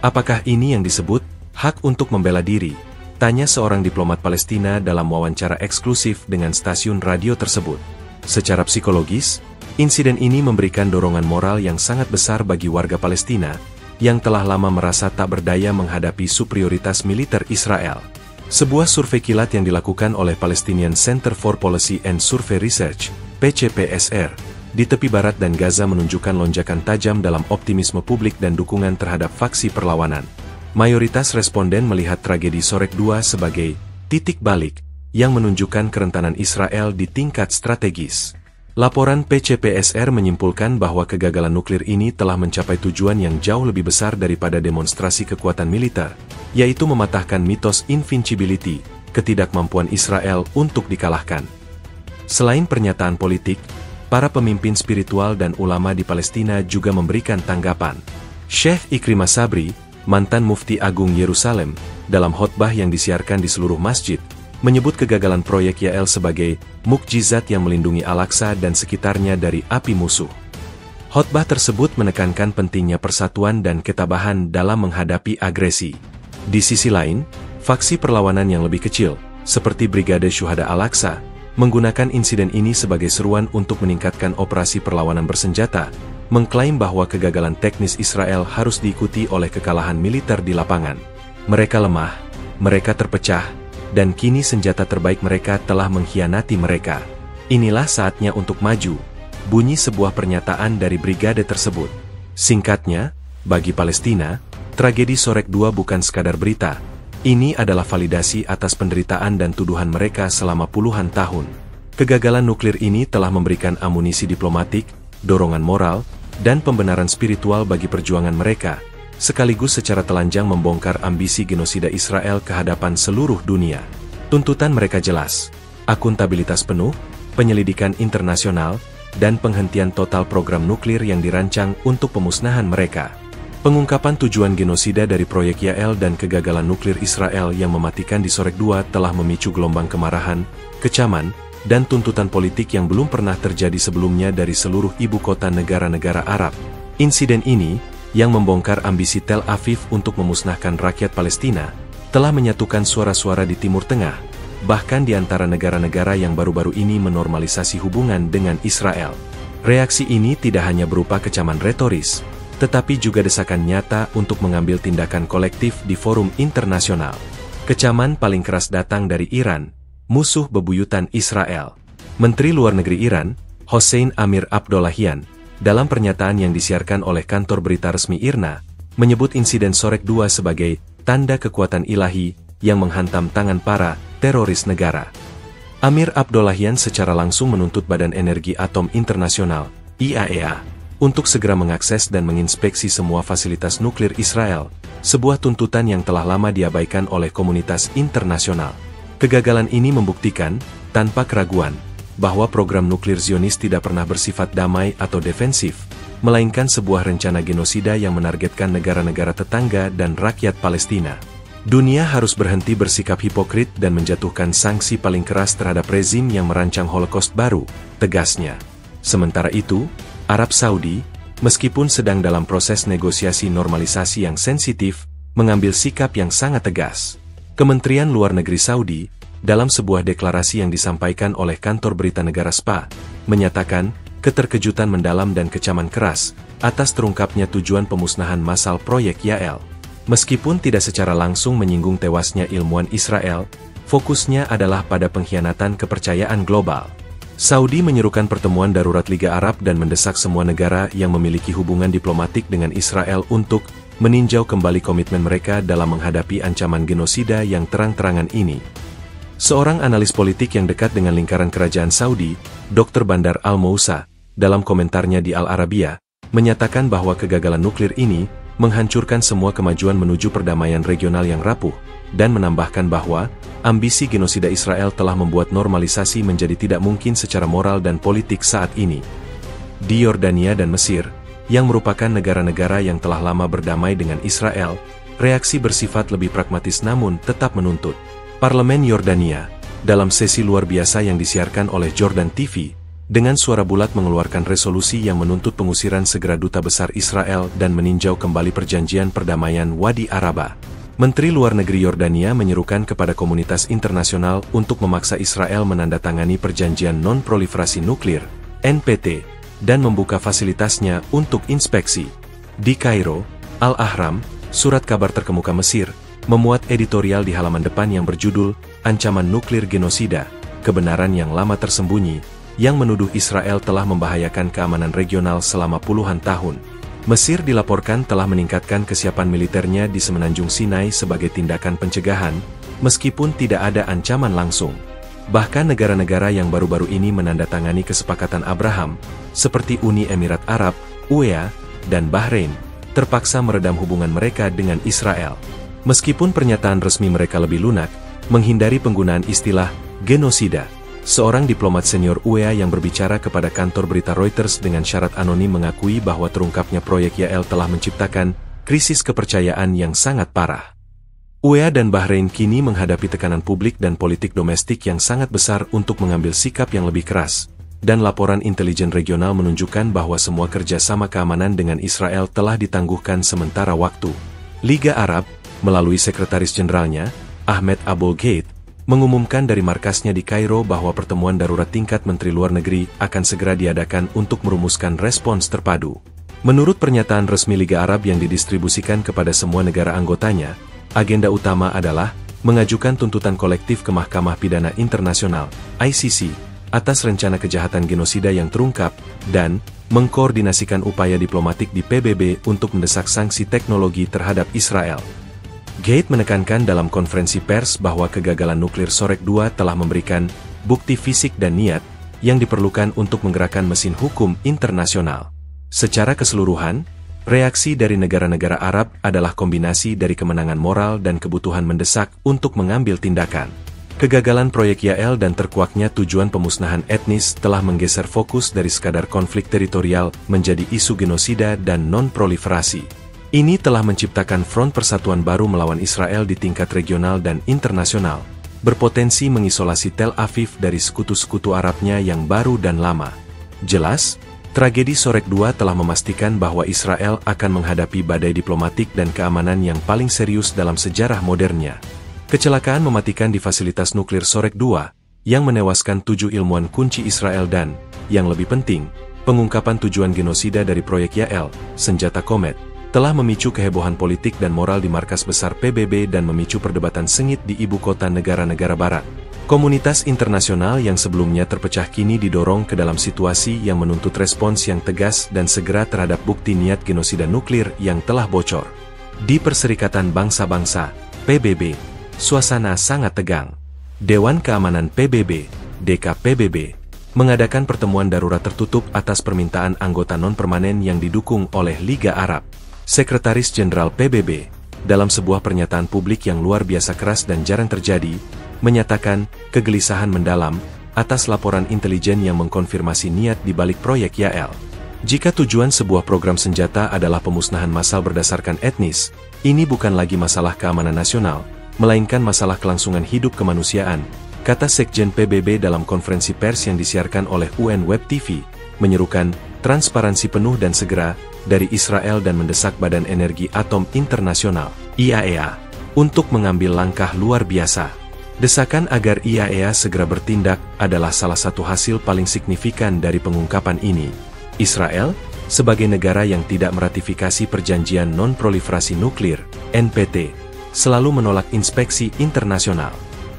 Apakah ini yang disebut hak untuk membela diri? Tanya seorang diplomat Palestina dalam wawancara eksklusif dengan stasiun radio tersebut. Secara psikologis, insiden ini memberikan dorongan moral yang sangat besar bagi warga Palestina, yang telah lama merasa tak berdaya menghadapi superioritas militer Israel. Sebuah survei kilat yang dilakukan oleh Palestinian Center for Policy and Survey Research, PCPSR, di tepi barat dan Gaza menunjukkan lonjakan tajam dalam optimisme publik dan dukungan terhadap faksi perlawanan. Mayoritas responden melihat tragedi Sorek 2 sebagai titik balik yang menunjukkan kerentanan Israel di tingkat strategis. Laporan PCPSR menyimpulkan bahwa kegagalan nuklir ini telah mencapai tujuan yang jauh lebih besar daripada demonstrasi kekuatan militer, yaitu mematahkan mitos invincibility, ketidakmampuan Israel untuk dikalahkan. Selain pernyataan politik, para pemimpin spiritual dan ulama di Palestina juga memberikan tanggapan. Syekh Ikrimah Sabri, mantan Mufti Agung Yerusalem, dalam khotbah yang disiarkan di seluruh masjid, menyebut kegagalan proyek Yael sebagai mukjizat yang melindungi Al-Aqsa dan sekitarnya dari api musuh. Khotbah tersebut menekankan pentingnya persatuan dan ketabahan dalam menghadapi agresi. Di sisi lain, faksi perlawanan yang lebih kecil, seperti Brigade Syuhada Al-Aqsa, menggunakan insiden ini sebagai seruan untuk meningkatkan operasi perlawanan bersenjata, mengklaim bahwa kegagalan teknis Israel harus diikuti oleh kekalahan militer di lapangan. Mereka lemah, mereka terpecah, dan kini senjata terbaik mereka telah mengkhianati mereka. Inilah saatnya untuk maju, bunyi sebuah pernyataan dari brigade tersebut. Singkatnya, bagi Palestina, tragedi Sorek 2 bukan sekadar berita. Ini adalah validasi atas penderitaan dan tuduhan mereka selama puluhan tahun. Kegagalan nuklir ini telah memberikan amunisi diplomatik, dorongan moral, dan pembenaran spiritual bagi perjuangan mereka, sekaligus secara telanjang membongkar ambisi genosida Israel ke hadapan seluruh dunia. Tuntutan mereka jelas: akuntabilitas penuh, penyelidikan internasional, dan penghentian total program nuklir yang dirancang untuk pemusnahan mereka. Pengungkapan tujuan genosida dari proyek Yael dan kegagalan nuklir Israel yang mematikan di Sorek 2 telah memicu gelombang kemarahan, kecaman, dan tuntutan politik yang belum pernah terjadi sebelumnya dari seluruh ibu kota negara-negara Arab. Insiden ini, yang membongkar ambisi Tel Aviv untuk memusnahkan rakyat Palestina, telah menyatukan suara-suara di Timur Tengah, bahkan di antara negara-negara yang baru-baru ini menormalisasi hubungan dengan Israel. Reaksi ini tidak hanya berupa kecaman retoris, tetapi juga desakan nyata untuk mengambil tindakan kolektif di forum internasional. Kecaman paling keras datang dari Iran, musuh bebuyutan Israel. Menteri Luar Negeri Iran, Hossein Amir Abdollahian, dalam pernyataan yang disiarkan oleh kantor berita resmi IRNA, menyebut insiden Sorek 2 sebagai tanda kekuatan ilahi yang menghantam tangan para teroris negara. Amir Abdollahian secara langsung menuntut Badan Energi Atom Internasional, IAEA, untuk segera mengakses dan menginspeksi semua fasilitas nuklir Israel, sebuah tuntutan yang telah lama diabaikan oleh komunitas internasional. Kegagalan ini membuktikan, tanpa keraguan, bahwa program nuklir Zionis tidak pernah bersifat damai atau defensif, melainkan sebuah rencana genosida yang menargetkan negara-negara tetangga dan rakyat Palestina. Dunia harus berhenti bersikap hipokrit dan menjatuhkan sanksi paling keras terhadap rezim yang merancang Holocaust baru, tegasnya. Sementara itu, Arab Saudi, meskipun sedang dalam proses negosiasi normalisasi yang sensitif, mengambil sikap yang sangat tegas. Kementerian Luar Negeri Saudi, dalam sebuah deklarasi yang disampaikan oleh kantor berita negara SPA, menyatakan keterkejutan mendalam dan kecaman keras atas terungkapnya tujuan pemusnahan massal proyek Yael. Meskipun tidak secara langsung menyinggung tewasnya ilmuwan Israel, fokusnya adalah pada pengkhianatan kepercayaan global. Saudi menyerukan pertemuan darurat Liga Arab dan mendesak semua negara yang memiliki hubungan diplomatik dengan Israel untuk meninjau kembali komitmen mereka dalam menghadapi ancaman genosida yang terang-terangan ini. Seorang analis politik yang dekat dengan lingkaran kerajaan Saudi, Dr. Bandar Al-Mousa, dalam komentarnya di Al Arabiya, menyatakan bahwa kegagalan nuklir ini menghancurkan semua kemajuan menuju perdamaian regional yang rapuh, dan menambahkan bahwa ambisi genosida Israel telah membuat normalisasi menjadi tidak mungkin secara moral dan politik saat ini. Di Yordania dan Mesir, yang merupakan negara-negara yang telah lama berdamai dengan Israel, reaksi bersifat lebih pragmatis namun tetap menuntut. Parlemen Yordania, dalam sesi luar biasa yang disiarkan oleh Jordan TV, dengan suara bulat mengeluarkan resolusi yang menuntut pengusiran segera duta besar Israel dan meninjau kembali perjanjian perdamaian Wadi Araba. Menteri Luar Negeri Yordania menyerukan kepada komunitas internasional untuk memaksa Israel menandatangani perjanjian non-proliferasi nuklir, NPT, dan membuka fasilitasnya untuk inspeksi. Di Kairo, Al-Ahram, surat kabar terkemuka Mesir, memuat editorial di halaman depan yang berjudul Ancaman Nuklir Genosida, Kebenaran yang Lama Tersembunyi, yang menuduh Israel telah membahayakan keamanan regional selama puluhan tahun. Mesir dilaporkan telah meningkatkan kesiapan militernya di Semenanjung Sinai sebagai tindakan pencegahan, meskipun tidak ada ancaman langsung. Bahkan negara-negara yang baru-baru ini menandatangani kesepakatan Abraham, seperti Uni Emirat Arab, UEA, dan Bahrain, terpaksa meredam hubungan mereka dengan Israel. Meskipun pernyataan resmi mereka lebih lunak, menghindari penggunaan istilah genosida. Seorang diplomat senior UEA yang berbicara kepada kantor berita Reuters dengan syarat anonim mengakui bahwa terungkapnya proyek Yael telah menciptakan krisis kepercayaan yang sangat parah. UEA dan Bahrain kini menghadapi tekanan publik dan politik domestik yang sangat besar untuk mengambil sikap yang lebih keras, dan laporan intelijen regional menunjukkan bahwa semua kerjasama keamanan dengan Israel telah ditangguhkan sementara waktu. Liga Arab, melalui sekretaris jenderalnya, Ahmed Abul-Gheit, mengumumkan dari markasnya di Kairo bahwa pertemuan darurat tingkat Menteri Luar Negeri akan segera diadakan untuk merumuskan respons terpadu. Menurut pernyataan resmi Liga Arab yang didistribusikan kepada semua negara anggotanya, agenda utama adalah mengajukan tuntutan kolektif ke Mahkamah Pidana Internasional, ICC, atas rencana kejahatan genosida yang terungkap, dan mengkoordinasikan upaya diplomatik di PBB untuk mendesak sanksi teknologi terhadap Israel. Gheit menekankan dalam konferensi pers bahwa kegagalan nuklir Sorek 2 telah memberikan bukti fisik dan niat yang diperlukan untuk menggerakkan mesin hukum internasional. Secara keseluruhan, reaksi dari negara-negara Arab adalah kombinasi dari kemenangan moral dan kebutuhan mendesak untuk mengambil tindakan. Kegagalan proyek Yael dan terkuaknya tujuan pemusnahan etnis telah menggeser fokus dari sekadar konflik teritorial menjadi isu genosida dan non-proliferasi. Ini telah menciptakan front persatuan baru melawan Israel di tingkat regional dan internasional, berpotensi mengisolasi Tel Aviv dari sekutu-sekutu Arabnya yang baru dan lama. Jelas, tragedi Sorek II telah memastikan bahwa Israel akan menghadapi badai diplomatik dan keamanan yang paling serius dalam sejarah modernnya. Kecelakaan mematikan di fasilitas nuklir Sorek II, yang menewaskan 7 ilmuwan kunci Israel dan, yang lebih penting, pengungkapan tujuan genosida dari proyek Yael, senjata komet, telah memicu kehebohan politik dan moral di markas besar PBB dan memicu perdebatan sengit di ibu kota negara-negara barat. Komunitas internasional yang sebelumnya terpecah kini didorong ke dalam situasi yang menuntut respons yang tegas dan segera terhadap bukti niat genosida nuklir yang telah bocor. Di Perserikatan Bangsa-Bangsa, PBB, suasana sangat tegang. Dewan Keamanan PBB, DKPBB, mengadakan pertemuan darurat tertutup atas permintaan anggota non-permanen yang didukung oleh Liga Arab. Sekretaris Jenderal PBB, dalam sebuah pernyataan publik yang luar biasa keras dan jarang terjadi, menyatakan kegelisahan mendalam atas laporan intelijen yang mengkonfirmasi niat di balik proyek Yael. Jika tujuan sebuah program senjata adalah pemusnahan massal berdasarkan etnis, ini bukan lagi masalah keamanan nasional, melainkan masalah kelangsungan hidup kemanusiaan, kata Sekjen PBB dalam konferensi pers yang disiarkan oleh UN Web TV, menyerukan transparansi penuh dan segera dari Israel dan mendesak Badan Energi Atom Internasional, IAEA, untuk mengambil langkah luar biasa. Desakan agar IAEA segera bertindak adalah salah satu hasil paling signifikan dari pengungkapan ini. Israel, sebagai negara yang tidak meratifikasi Perjanjian Non-Proliferasi Nuklir, NPT, selalu menolak inspeksi internasional.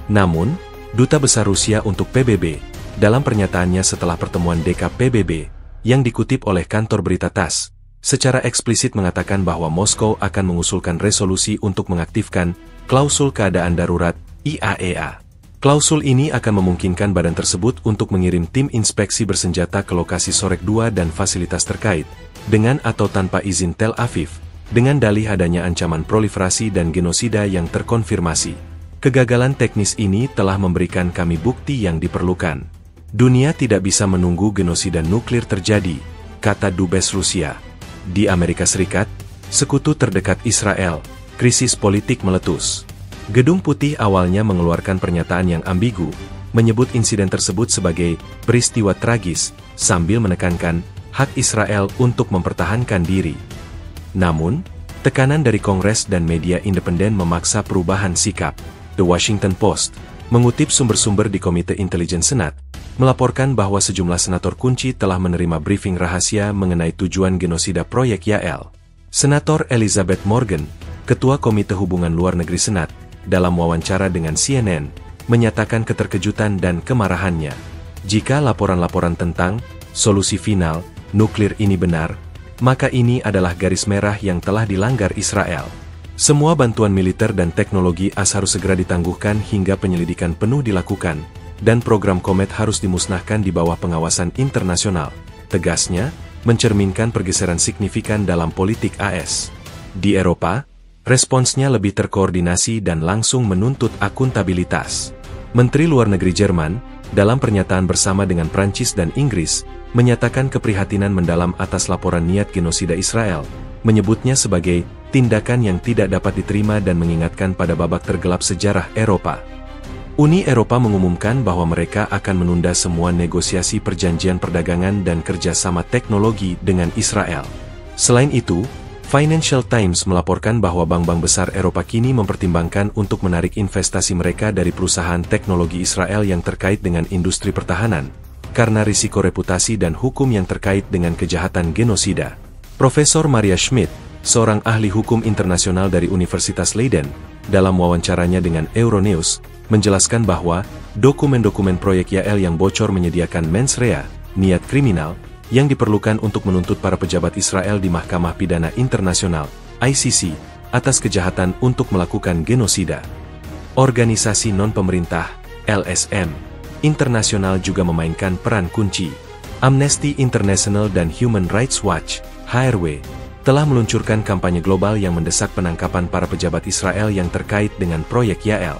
Namun, Duta Besar Rusia untuk PBB, dalam pernyataannya setelah pertemuan DKPBB, yang dikutip oleh kantor berita TASS, secara eksplisit mengatakan bahwa Moskow akan mengusulkan resolusi untuk mengaktifkan klausul keadaan darurat IAEA. Klausul ini akan memungkinkan badan tersebut untuk mengirim tim inspeksi bersenjata ke lokasi Sorek II dan fasilitas terkait, dengan atau tanpa izin Tel Aviv, dengan dalih adanya ancaman proliferasi dan genosida yang terkonfirmasi. Kegagalan teknis ini telah memberikan kami bukti yang diperlukan. Dunia tidak bisa menunggu genosida nuklir terjadi, kata Dubes Rusia. Di Amerika Serikat, sekutu terdekat Israel, krisis politik meletus. Gedung Putih awalnya mengeluarkan pernyataan yang ambigu, menyebut insiden tersebut sebagai peristiwa tragis, sambil menekankan hak Israel untuk mempertahankan diri. Namun, tekanan dari Kongres dan media independen memaksa perubahan sikap. The Washington Post, mengutip sumber-sumber di Komite Intelijen Senat, melaporkan bahwa sejumlah senator kunci telah menerima briefing rahasia mengenai tujuan genosida proyek Yael. Senator Elizabeth Morgan, Ketua Komite Hubungan Luar Negeri Senat, dalam wawancara dengan CNN, menyatakan keterkejutan dan kemarahannya. Jika laporan-laporan tentang solusi final nuklir ini benar, maka ini adalah garis merah yang telah dilanggar Israel. Semua bantuan militer dan teknologi harus segera ditangguhkan hingga penyelidikan penuh dilakukan, dan program Komet harus dimusnahkan di bawah pengawasan internasional. Tegasnya, mencerminkan pergeseran signifikan dalam politik AS. Di Eropa, responsnya lebih terkoordinasi dan langsung menuntut akuntabilitas. Menteri Luar Negeri Jerman, dalam pernyataan bersama dengan Prancis dan Inggris, menyatakan keprihatinan mendalam atas laporan niat genosida Israel, menyebutnya sebagai tindakan yang tidak dapat diterima dan mengingatkan pada babak tergelap sejarah Eropa. Uni Eropa mengumumkan bahwa mereka akan menunda semua negosiasi perjanjian perdagangan dan kerjasama teknologi dengan Israel. Selain itu, Financial Times melaporkan bahwa bank-bank besar Eropa kini mempertimbangkan untuk menarik investasi mereka dari perusahaan teknologi Israel yang terkait dengan industri pertahanan, karena risiko reputasi dan hukum yang terkait dengan kejahatan genosida. Profesor Maria Schmidt, seorang ahli hukum internasional dari Universitas Leiden, dalam wawancaranya dengan Euronews, menjelaskan bahwa dokumen-dokumen proyek Yael yang bocor menyediakan mens rea, niat kriminal, yang diperlukan untuk menuntut para pejabat Israel di Mahkamah Pidana Internasional, ICC, atas kejahatan untuk melakukan genosida. Organisasi non-pemerintah, LSM, internasional juga memainkan peran kunci. Amnesty International dan Human Rights Watch, HRW, telah meluncurkan kampanye global yang mendesak penangkapan para pejabat Israel yang terkait dengan proyek Yael.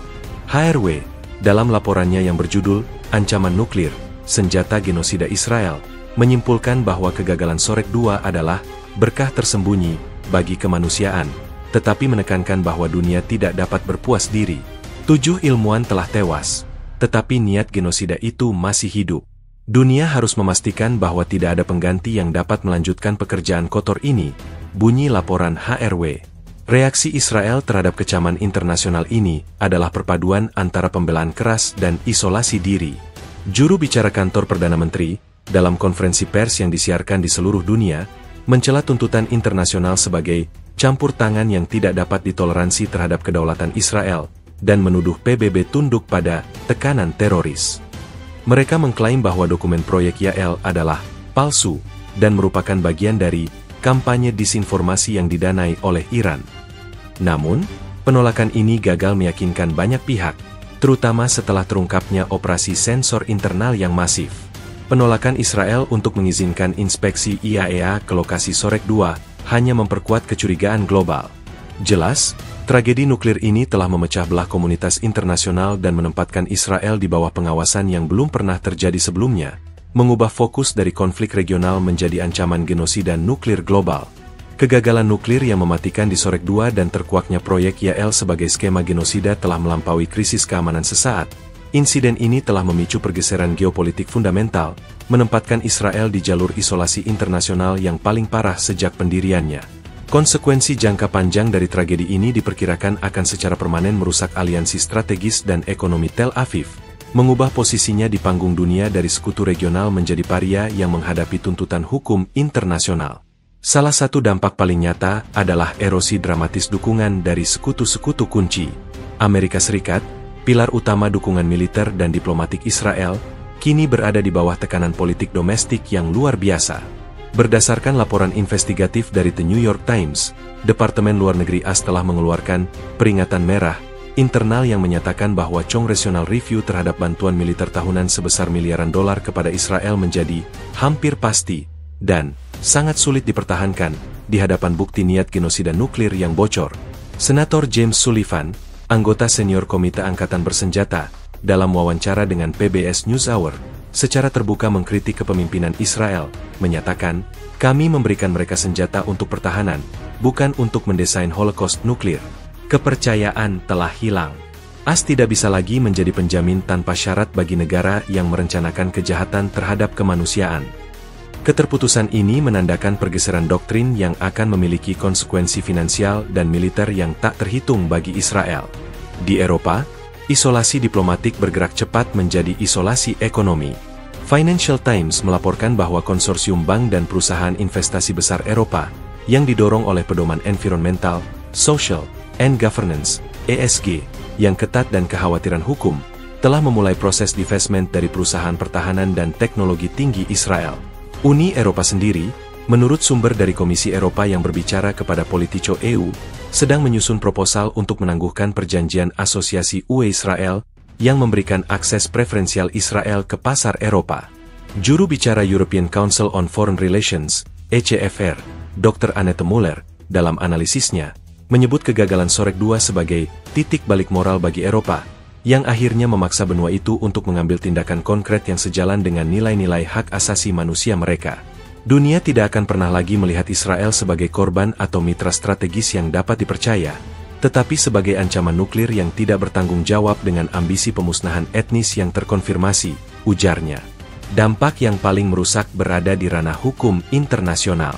HRW, dalam laporannya yang berjudul Ancaman Nuklir, Senjata Genosida Israel, menyimpulkan bahwa kegagalan Sorek 2 adalah berkah tersembunyi bagi kemanusiaan, tetapi menekankan bahwa dunia tidak dapat berpuas diri. 7 ilmuwan telah tewas, tetapi niat genosida itu masih hidup. Dunia harus memastikan bahwa tidak ada pengganti yang dapat melanjutkan pekerjaan kotor ini, bunyi laporan HRW. Reaksi Israel terhadap kecaman internasional ini adalah perpaduan antara pembelaan keras dan isolasi diri. Juru bicara kantor Perdana Menteri, dalam konferensi pers yang disiarkan di seluruh dunia, mencela tuntutan internasional sebagai campur tangan yang tidak dapat ditoleransi terhadap kedaulatan Israel, dan menuduh PBB tunduk pada tekanan teroris. Mereka mengklaim bahwa dokumen proyek Yael adalah palsu dan merupakan bagian dari kampanye disinformasi yang didanai oleh Iran. Namun, penolakan ini gagal meyakinkan banyak pihak, terutama setelah terungkapnya operasi sensor internal yang masif. Penolakan Israel untuk mengizinkan inspeksi IAEA ke lokasi Sorek 2 hanya memperkuat kecurigaan global. Jelas, tragedi nuklir ini telah memecah belah komunitas internasional dan menempatkan Israel di bawah pengawasan yang belum pernah terjadi sebelumnya, mengubah fokus dari konflik regional menjadi ancaman genosida nuklir global. Kegagalan nuklir yang mematikan di Sorek 2 dan terkuaknya proyek Yael sebagai skema genosida telah melampaui krisis keamanan sesaat. Insiden ini telah memicu pergeseran geopolitik fundamental, menempatkan Israel di jalur isolasi internasional yang paling parah sejak pendiriannya. Konsekuensi jangka panjang dari tragedi ini diperkirakan akan secara permanen merusak aliansi strategis dan ekonomi Tel Aviv, mengubah posisinya di panggung dunia dari sekutu regional menjadi paria yang menghadapi tuntutan hukum internasional. Salah satu dampak paling nyata adalah erosi dramatis dukungan dari sekutu-sekutu kunci. Amerika Serikat, pilar utama dukungan militer dan diplomatik Israel, kini berada di bawah tekanan politik domestik yang luar biasa. Berdasarkan laporan investigatif dari The New York Times, Departemen Luar Negeri AS telah mengeluarkan peringatan merah internal yang menyatakan bahwa Congressional Review terhadap bantuan militer tahunan sebesar miliaran dolar kepada Israel menjadi hampir pasti dan sangat sulit dipertahankan di hadapan bukti niat genosida nuklir yang bocor. Senator James Sullivan, anggota senior Komite Angkatan Bersenjata, dalam wawancara dengan PBS NewsHour, secara terbuka mengkritik kepemimpinan Israel, menyatakan, "Kami memberikan mereka senjata untuk pertahanan, bukan untuk mendesain Holocaust nuklir. Kepercayaan telah hilang. AS tidak bisa lagi menjadi penjamin tanpa syarat bagi negara yang merencanakan kejahatan terhadap kemanusiaan." Keterputusan ini menandakan pergeseran doktrin yang akan memiliki konsekuensi finansial dan militer yang tak terhitung bagi Israel. Di Eropa, isolasi diplomatik bergerak cepat menjadi isolasi ekonomi. Financial Times melaporkan bahwa konsorsium bank dan perusahaan investasi besar Eropa, yang didorong oleh pedoman environmental, social, and governance, ESG, yang ketat dan kekhawatiran hukum, telah memulai proses divestment dari perusahaan pertahanan dan teknologi tinggi Israel. Uni Eropa sendiri, menurut sumber dari Komisi Eropa yang berbicara kepada Politico EU, sedang menyusun proposal untuk menangguhkan perjanjian asosiasi UE-Israel yang memberikan akses preferensial Israel ke pasar Eropa. Juru bicara European Council on Foreign Relations, ECFR, Dr. Annette Muller, dalam analisisnya, menyebut kegagalan Sorek 2 sebagai titik balik moral bagi Eropa, yang akhirnya memaksa benua itu untuk mengambil tindakan konkret yang sejalan dengan nilai-nilai hak asasi manusia mereka. Dunia tidak akan pernah lagi melihat Israel sebagai korban atau mitra strategis yang dapat dipercaya, tetapi sebagai ancaman nuklir yang tidak bertanggung jawab dengan ambisi pemusnahan etnis yang terkonfirmasi, ujarnya. Dampak yang paling merusak berada di ranah hukum internasional.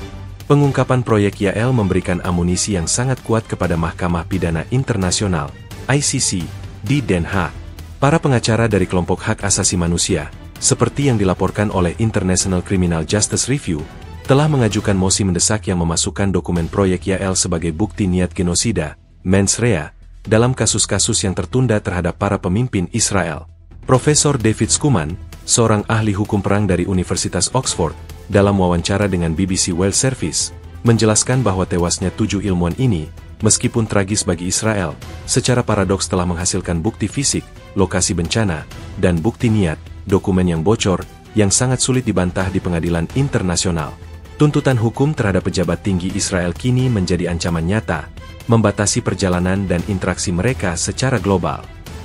Pengungkapan proyek Yael memberikan amunisi yang sangat kuat kepada Mahkamah Pidana Internasional, ICC, di Den Haag. Para pengacara dari kelompok hak asasi manusia, seperti yang dilaporkan oleh International Criminal Justice Review, telah mengajukan mosi mendesak yang memasukkan dokumen proyek Yael sebagai bukti niat genosida, mens rea, dalam kasus-kasus yang tertunda terhadap para pemimpin Israel. Profesor David Skuman, seorang ahli hukum perang dari Universitas Oxford, dalam wawancara dengan BBC World Service, menjelaskan bahwa tewasnya 7 ilmuwan ini, meskipun tragis bagi Israel, secara paradoks telah menghasilkan bukti fisik, lokasi bencana, dan bukti niat, dokumen yang bocor, yang sangat sulit dibantah di pengadilan internasional. Tuntutan hukum terhadap pejabat tinggi Israel kini menjadi ancaman nyata, membatasi perjalanan dan interaksi mereka secara global.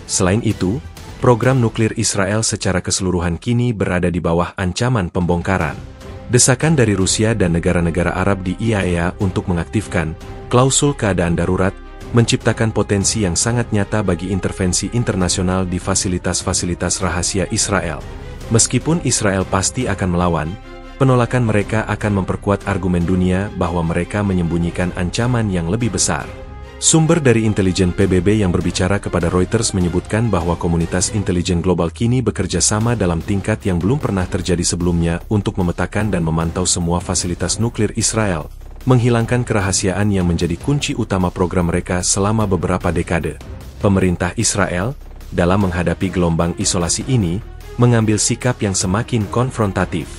Selain itu, program nuklir Israel secara keseluruhan kini berada di bawah ancaman pembongkaran. Desakan dari Rusia dan negara-negara Arab di IAEA untuk mengaktifkan klausul keadaan darurat menciptakan potensi yang sangat nyata bagi intervensi internasional di fasilitas-fasilitas rahasia Israel. Meskipun Israel pasti akan melawan, penolakan mereka akan memperkuat argumen dunia bahwa mereka menyembunyikan ancaman yang lebih besar. Sumber dari intelijen PBB yang berbicara kepada Reuters menyebutkan bahwa komunitas intelijen global kini bekerja sama dalam tingkat yang belum pernah terjadi sebelumnya untuk memetakan dan memantau semua fasilitas nuklir Israel, menghilangkan kerahasiaan yang menjadi kunci utama program mereka selama beberapa dekade. Pemerintah Israel, dalam menghadapi gelombang isolasi ini, mengambil sikap yang semakin konfrontatif.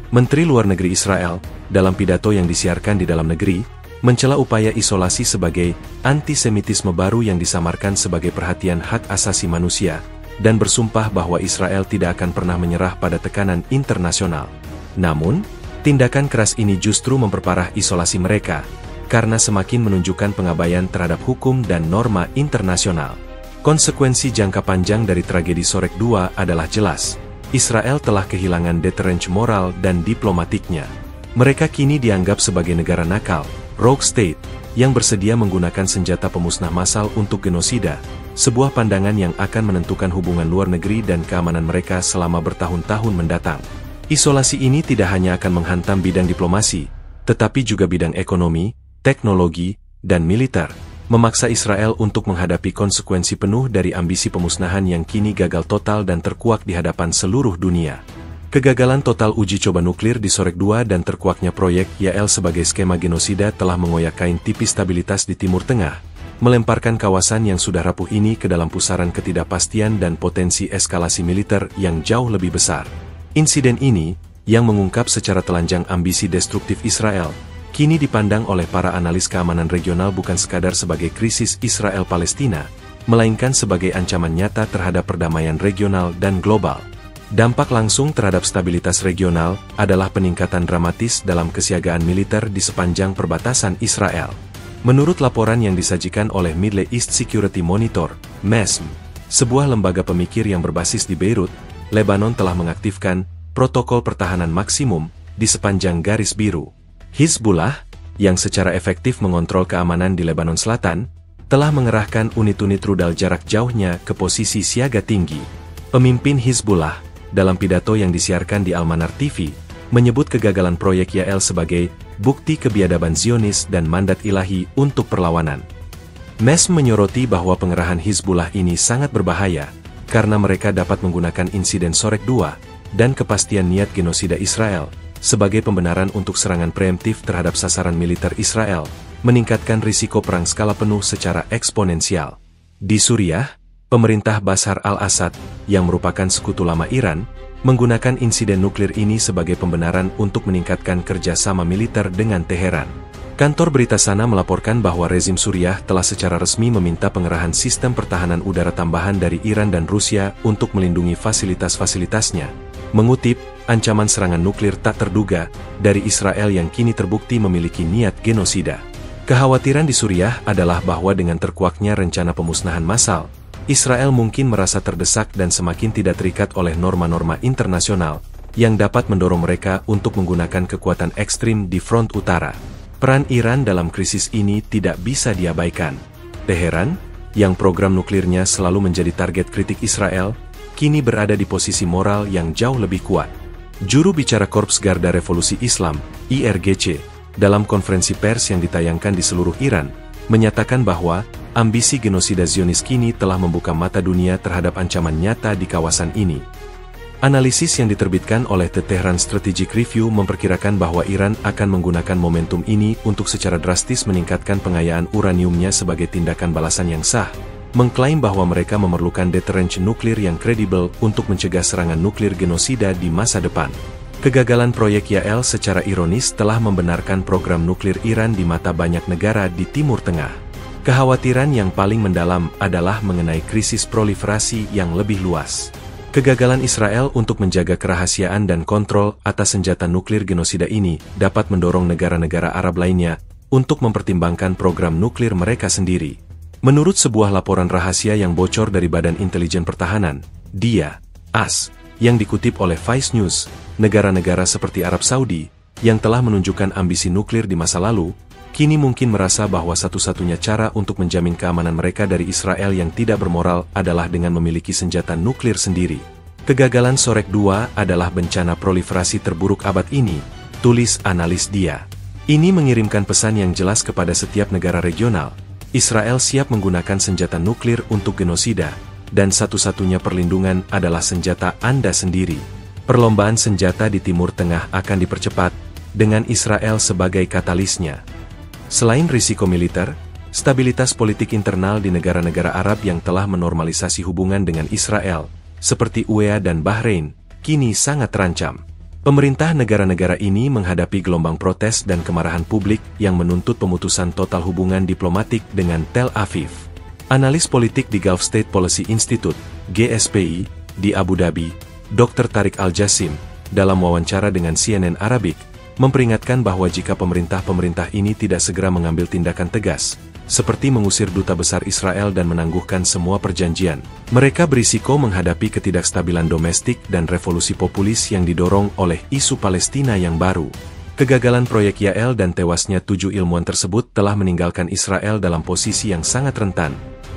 Menteri Luar Negeri Israel, dalam pidato yang disiarkan di dalam negeri, mencela upaya isolasi sebagai antisemitisme baru yang disamarkan sebagai perhatian hak asasi manusia, dan bersumpah bahwa Israel tidak akan pernah menyerah pada tekanan internasional. Namun, tindakan keras ini justru memperparah isolasi mereka, karena semakin menunjukkan pengabaian terhadap hukum dan norma internasional. Konsekuensi jangka panjang dari tragedi Sorek II adalah jelas. Israel telah kehilangan deterrence moral dan diplomatiknya. Mereka kini dianggap sebagai negara nakal, rogue state, yang bersedia menggunakan senjata pemusnah massal untuk genosida, sebuah pandangan yang akan menentukan hubungan luar negeri dan keamanan mereka selama bertahun-tahun mendatang. Isolasi ini tidak hanya akan menghantam bidang diplomasi, tetapi juga bidang ekonomi, teknologi, dan militer, memaksa Israel untuk menghadapi konsekuensi penuh dari ambisi pemusnahan yang kini gagal total dan terkuak di hadapan seluruh dunia. Kegagalan total uji coba nuklir di Sorek II dan terkuaknya proyek Yael sebagai skema genosida telah mengoyak kain tipis stabilitas di Timur Tengah, melemparkan kawasan yang sudah rapuh ini ke dalam pusaran ketidakpastian dan potensi eskalasi militer yang jauh lebih besar. Insiden ini, yang mengungkap secara telanjang ambisi destruktif Israel, kini dipandang oleh para analis keamanan regional bukan sekadar sebagai krisis Israel-Palestina, melainkan sebagai ancaman nyata terhadap perdamaian regional dan global. Dampak langsung terhadap stabilitas regional adalah peningkatan dramatis dalam kesiagaan militer di sepanjang perbatasan Israel. Menurut laporan yang disajikan oleh Middle East Security Monitor, MESM, sebuah lembaga pemikir yang berbasis di Beirut, Lebanon telah mengaktifkan protokol pertahanan maksimum di sepanjang garis biru. Hizbullah, yang secara efektif mengontrol keamanan di Lebanon Selatan, telah mengerahkan unit-unit rudal jarak jauhnya ke posisi siaga tinggi. Pemimpin Hizbullah, dalam pidato yang disiarkan di Al-Manar TV, menyebut kegagalan proyek Yael sebagai bukti kebiadaban Zionis dan mandat ilahi untuk perlawanan. MESM menyoroti bahwa pengerahan Hizbullah ini sangat berbahaya, karena mereka dapat menggunakan insiden Sorek II dan kepastian niat genosida Israel sebagai pembenaran untuk serangan preemptif terhadap sasaran militer Israel, meningkatkan risiko perang skala penuh secara eksponensial. Di Suriah, pemerintah Bashar al-Assad, yang merupakan sekutu lama Iran, menggunakan insiden nuklir ini sebagai pembenaran untuk meningkatkan kerjasama militer dengan Teheran. Kantor berita sana melaporkan bahwa rezim Suriah telah secara resmi meminta pengerahan sistem pertahanan udara tambahan dari Iran dan Rusia untuk melindungi fasilitas-fasilitasnya. Mengutip, ancaman serangan nuklir tak terduga dari Israel yang kini terbukti memiliki niat genosida. Kekhawatiran di Suriah adalah bahwa dengan terkuaknya rencana pemusnahan massal, Israel mungkin merasa terdesak dan semakin tidak terikat oleh norma-norma internasional, yang dapat mendorong mereka untuk menggunakan kekuatan ekstrim di front utara. Peran Iran dalam krisis ini tidak bisa diabaikan. Teheran, yang program nuklirnya selalu menjadi target kritik Israel, kini berada di posisi moral yang jauh lebih kuat. Juru bicara Korps Garda Revolusi Islam, IRGC, dalam konferensi pers yang ditayangkan di seluruh Iran, menyatakan bahwa ambisi genosida Zionis kini telah membuka mata dunia terhadap ancaman nyata di kawasan ini. Analisis yang diterbitkan oleh The Tehran Strategic Review memperkirakan bahwa Iran akan menggunakan momentum ini untuk secara drastis meningkatkan pengayaan uraniumnya sebagai tindakan balasan yang sah, mengklaim bahwa mereka memerlukan deterrence nuklir yang kredibel untuk mencegah serangan nuklir genosida di masa depan. Kegagalan proyek Yael secara ironis telah membenarkan program nuklir Iran di mata banyak negara di Timur Tengah. Kekhawatiran yang paling mendalam adalah mengenai krisis proliferasi yang lebih luas. Kegagalan Israel untuk menjaga kerahasiaan dan kontrol atas senjata nuklir genosida ini dapat mendorong negara-negara Arab lainnya untuk mempertimbangkan program nuklir mereka sendiri. Menurut sebuah laporan rahasia yang bocor dari Badan Intelijen Pertahanan, Dia, AS, yang dikutip oleh Vice News, negara-negara seperti Arab Saudi, yang telah menunjukkan ambisi nuklir di masa lalu, kini mungkin merasa bahwa satu-satunya cara untuk menjamin keamanan mereka dari Israel yang tidak bermoral adalah dengan memiliki senjata nuklir sendiri. Kegagalan Sorek 2 adalah bencana proliferasi terburuk abad ini, tulis analis Dia. Ini mengirimkan pesan yang jelas kepada setiap negara regional. Israel siap menggunakan senjata nuklir untuk genosida, dan satu-satunya perlindungan adalah senjata Anda sendiri. Perlombaan senjata di Timur Tengah akan dipercepat, dengan Israel sebagai katalisnya. Selain risiko militer, stabilitas politik internal di negara-negara Arab yang telah menormalisasi hubungan dengan Israel, seperti UEA dan Bahrain, kini sangat terancam. Pemerintah negara-negara ini menghadapi gelombang protes dan kemarahan publik yang menuntut pemutusan total hubungan diplomatik dengan Tel Aviv. Analis politik di Gulf State Policy Institute, GSPI, di Abu Dhabi, Dr. Tariq Al-Jassim, dalam wawancara dengan CNN Arabic, memperingatkan bahwa jika pemerintah-pemerintah ini tidak segera mengambil tindakan tegas, seperti mengusir duta besar Israel dan menangguhkan semua perjanjian, mereka berisiko menghadapi ketidakstabilan domestik dan revolusi populis yang didorong oleh isu Palestina yang baru. Kegagalan proyek Yael dan tewasnya 7 ilmuwan tersebut telah meninggalkan Israel dalam posisi yang sangat rentan,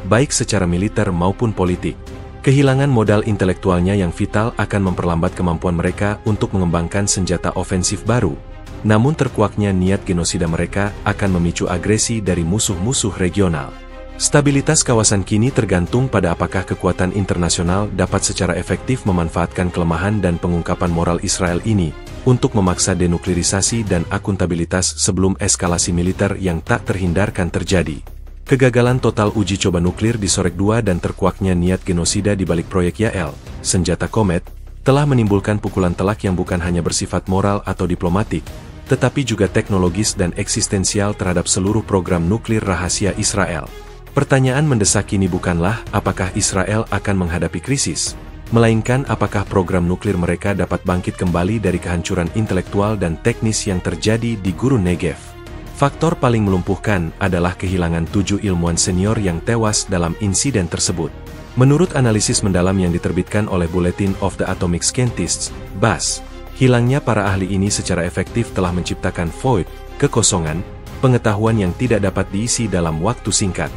baik secara militer maupun politik. Kehilangan modal intelektualnya yang vital akan memperlambat kemampuan mereka untuk mengembangkan senjata ofensif baru. Namun terkuaknya niat genosida mereka akan memicu agresi dari musuh-musuh regional. Stabilitas kawasan kini tergantung pada apakah kekuatan internasional dapat secara efektif memanfaatkan kelemahan dan pengungkapan moral Israel ini untuk memaksa denuklirisasi dan akuntabilitas sebelum eskalasi militer yang tak terhindarkan terjadi. Kegagalan total uji coba nuklir di Sorek 2 dan terkuaknya niat genosida di balik proyek Yael, senjata Komet, telah menimbulkan pukulan telak yang bukan hanya bersifat moral atau diplomatik, tetapi juga teknologis dan eksistensial terhadap seluruh program nuklir rahasia Israel. Pertanyaan mendesak kini bukanlah apakah Israel akan menghadapi krisis, melainkan apakah program nuklir mereka dapat bangkit kembali dari kehancuran intelektual dan teknis yang terjadi di Gurun Negev. Faktor paling melumpuhkan adalah kehilangan 7 ilmuwan senior yang tewas dalam insiden tersebut. Menurut analisis mendalam yang diterbitkan oleh Bulletin of the Atomic Scientists, BAS, hilangnya para ahli ini secara efektif telah menciptakan void, kekosongan, pengetahuan yang tidak dapat diisi dalam waktu singkat.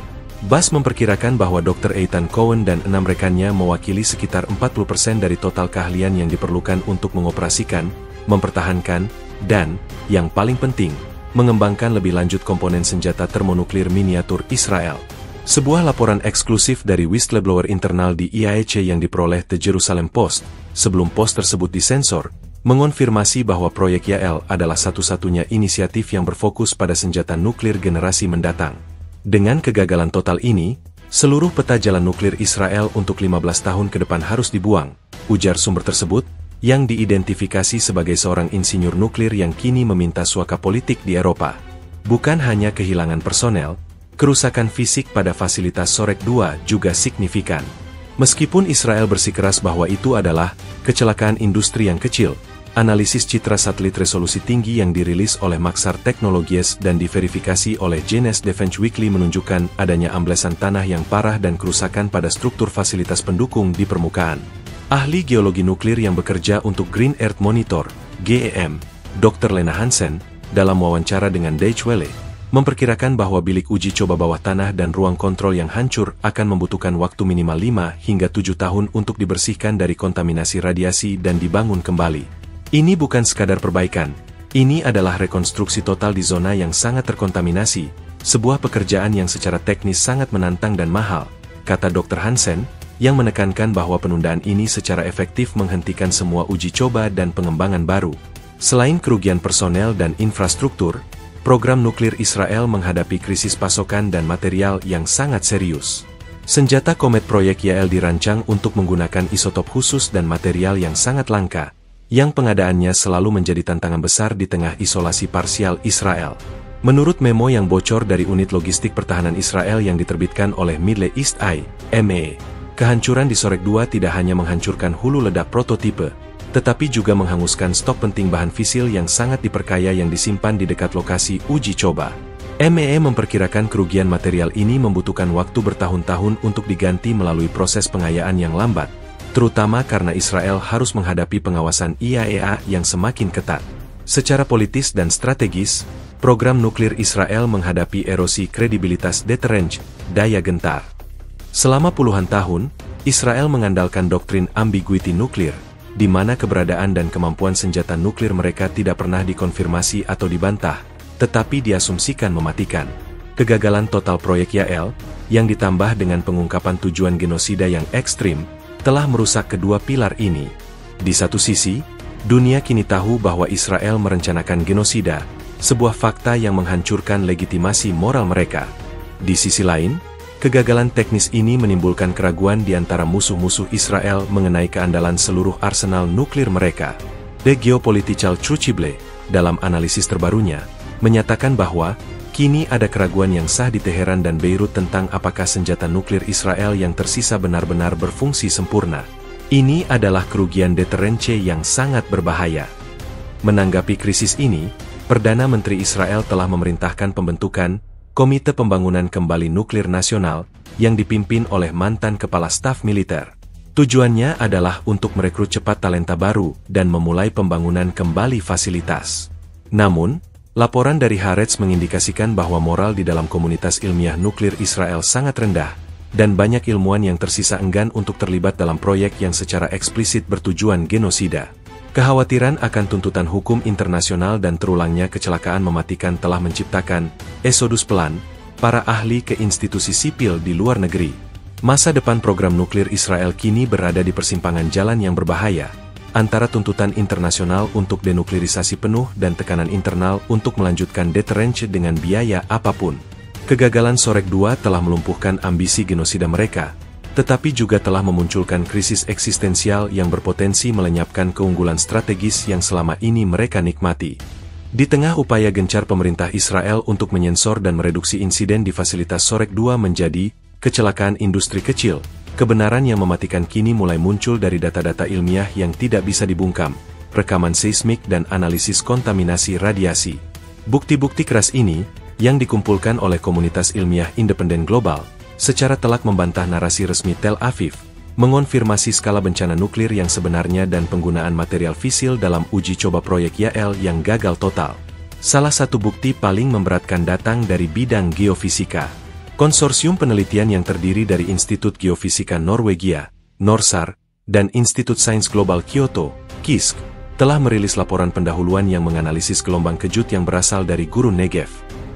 BAS memperkirakan bahwa Dr. Eitan Cohen dan 6 rekannya mewakili sekitar 40% dari total keahlian yang diperlukan untuk mengoperasikan, mempertahankan, dan, yang paling penting, mengembangkan lebih lanjut komponen senjata termonuklir miniatur Israel. Sebuah laporan eksklusif dari whistleblower internal di IAEA yang diperoleh The Jerusalem Post, sebelum post tersebut disensor, mengonfirmasi bahwa proyek Yael adalah satu-satunya inisiatif yang berfokus pada senjata nuklir generasi mendatang. Dengan kegagalan total ini, seluruh peta jalan nuklir Israel untuk 15 tahun ke depan harus dibuang, ujar sumber tersebut, yang diidentifikasi sebagai seorang insinyur nuklir yang kini meminta suaka politik di Eropa. Bukan hanya kehilangan personel, kerusakan fisik pada fasilitas Sorek 2 juga signifikan. Meskipun Israel bersikeras bahwa itu adalah kecelakaan industri yang kecil, analisis citra satelit resolusi tinggi yang dirilis oleh Maxar Technologies dan diverifikasi oleh Jenes Defense Weekly menunjukkan adanya amblesan tanah yang parah dan kerusakan pada struktur fasilitas pendukung di permukaan. Ahli geologi nuklir yang bekerja untuk Green Earth Monitor, GEM, Dr. Lena Hansen, dalam wawancara dengan Deutsche Welle, memperkirakan bahwa bilik uji coba bawah tanah dan ruang kontrol yang hancur akan membutuhkan waktu minimal 5 hingga 7 tahun untuk dibersihkan dari kontaminasi radiasi dan dibangun kembali. Ini bukan sekadar perbaikan, ini adalah rekonstruksi total di zona yang sangat terkontaminasi, sebuah pekerjaan yang secara teknis sangat menantang dan mahal, kata Dr. Hansen, yang menekankan bahwa penundaan ini secara efektif menghentikan semua uji coba dan pengembangan baru. Selain kerugian personel dan infrastruktur, program nuklir Israel menghadapi krisis pasokan dan material yang sangat serius. Senjata Komet proyek Yael dirancang untuk menggunakan isotop khusus dan material yang sangat langka, yang pengadaannya selalu menjadi tantangan besar di tengah isolasi parsial Israel. Menurut memo yang bocor dari unit logistik pertahanan Israel yang diterbitkan oleh Middle East Eye, MEE, kehancuran di Sorek 2 tidak hanya menghancurkan hulu ledak prototipe, tetapi juga menghanguskan stok penting bahan fisil yang sangat diperkaya yang disimpan di dekat lokasi uji coba. MEE memperkirakan kerugian material ini membutuhkan waktu bertahun-tahun untuk diganti melalui proses pengayaan yang lambat, terutama karena Israel harus menghadapi pengawasan IAEA yang semakin ketat. Secara politis dan strategis, program nuklir Israel menghadapi erosi kredibilitas deterrence, daya gentar. Selama puluhan tahun, Israel mengandalkan doktrin ambiguity nuklir, di mana keberadaan dan kemampuan senjata nuklir mereka tidak pernah dikonfirmasi atau dibantah, tetapi diasumsikan mematikan. Kegagalan total proyek Yael, yang ditambah dengan pengungkapan tujuan genosida yang ekstrim, telah merusak kedua pilar ini. Di satu sisi, dunia kini tahu bahwa Israel merencanakan genosida, sebuah fakta yang menghancurkan legitimasi moral mereka. Di sisi lain, kegagalan teknis ini menimbulkan keraguan di antara musuh-musuh Israel mengenai keandalan seluruh arsenal nuklir mereka. The Geopolitical Crucible, dalam analisis terbarunya, menyatakan bahwa kini ada keraguan yang sah di Teheran dan Beirut tentang apakah senjata nuklir Israel yang tersisa benar-benar berfungsi sempurna. Ini adalah kerugian deterrence yang sangat berbahaya. Menanggapi krisis ini, Perdana Menteri Israel telah memerintahkan pembentukan Komite Pembangunan Kembali Nuklir Nasional yang dipimpin oleh mantan Kepala Staf Militer. Tujuannya adalah untuk merekrut cepat talenta baru dan memulai pembangunan kembali fasilitas. Namun, laporan dari Haaretz mengindikasikan bahwa moral di dalam komunitas ilmiah nuklir Israel sangat rendah, dan banyak ilmuwan yang tersisa enggan untuk terlibat dalam proyek yang secara eksplisit bertujuan genosida. Kekhawatiran akan tuntutan hukum internasional dan terulangnya kecelakaan mematikan telah menciptakan eksodus pelan para ahli ke institusi sipil di luar negeri. Masa depan program nuklir Israel kini berada di persimpangan jalan yang berbahaya, antara tuntutan internasional untuk denuklirisasi penuh dan tekanan internal untuk melanjutkan deterrence dengan biaya apapun. Kegagalan Sorek II telah melumpuhkan ambisi genosida mereka, tetapi juga telah memunculkan krisis eksistensial yang berpotensi melenyapkan keunggulan strategis yang selama ini mereka nikmati. Di tengah upaya gencar pemerintah Israel untuk menyensor dan mereduksi insiden di fasilitas Sorek II menjadi kecelakaan industri kecil, kebenaran yang mematikan kini mulai muncul dari data-data ilmiah yang tidak bisa dibungkam, rekaman seismik dan analisis kontaminasi radiasi. Bukti-bukti keras ini, yang dikumpulkan oleh komunitas ilmiah independen global, secara telak membantah narasi resmi Tel Aviv, mengonfirmasi skala bencana nuklir yang sebenarnya dan penggunaan material fisil dalam uji coba proyek Yael yang gagal total. Salah satu bukti paling memberatkan datang dari bidang geofisika. Konsorsium penelitian yang terdiri dari Institut Geofisika Norwegia, NORSAR, dan Institut Sains Global Kyoto, KISK, telah merilis laporan pendahuluan yang menganalisis gelombang kejut yang berasal dari gurun Negev.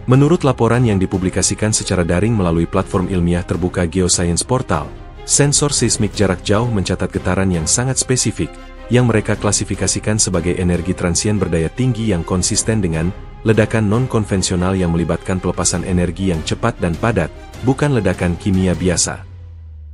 Menurut laporan yang dipublikasikan secara daring melalui platform ilmiah terbuka Geoscience Portal, sensor seismik jarak jauh mencatat getaran yang sangat spesifik, yang mereka klasifikasikan sebagai energi transien berdaya tinggi yang konsisten dengan ledakan non-konvensional yang melibatkan pelepasan energi yang cepat dan padat, bukan ledakan kimia biasa.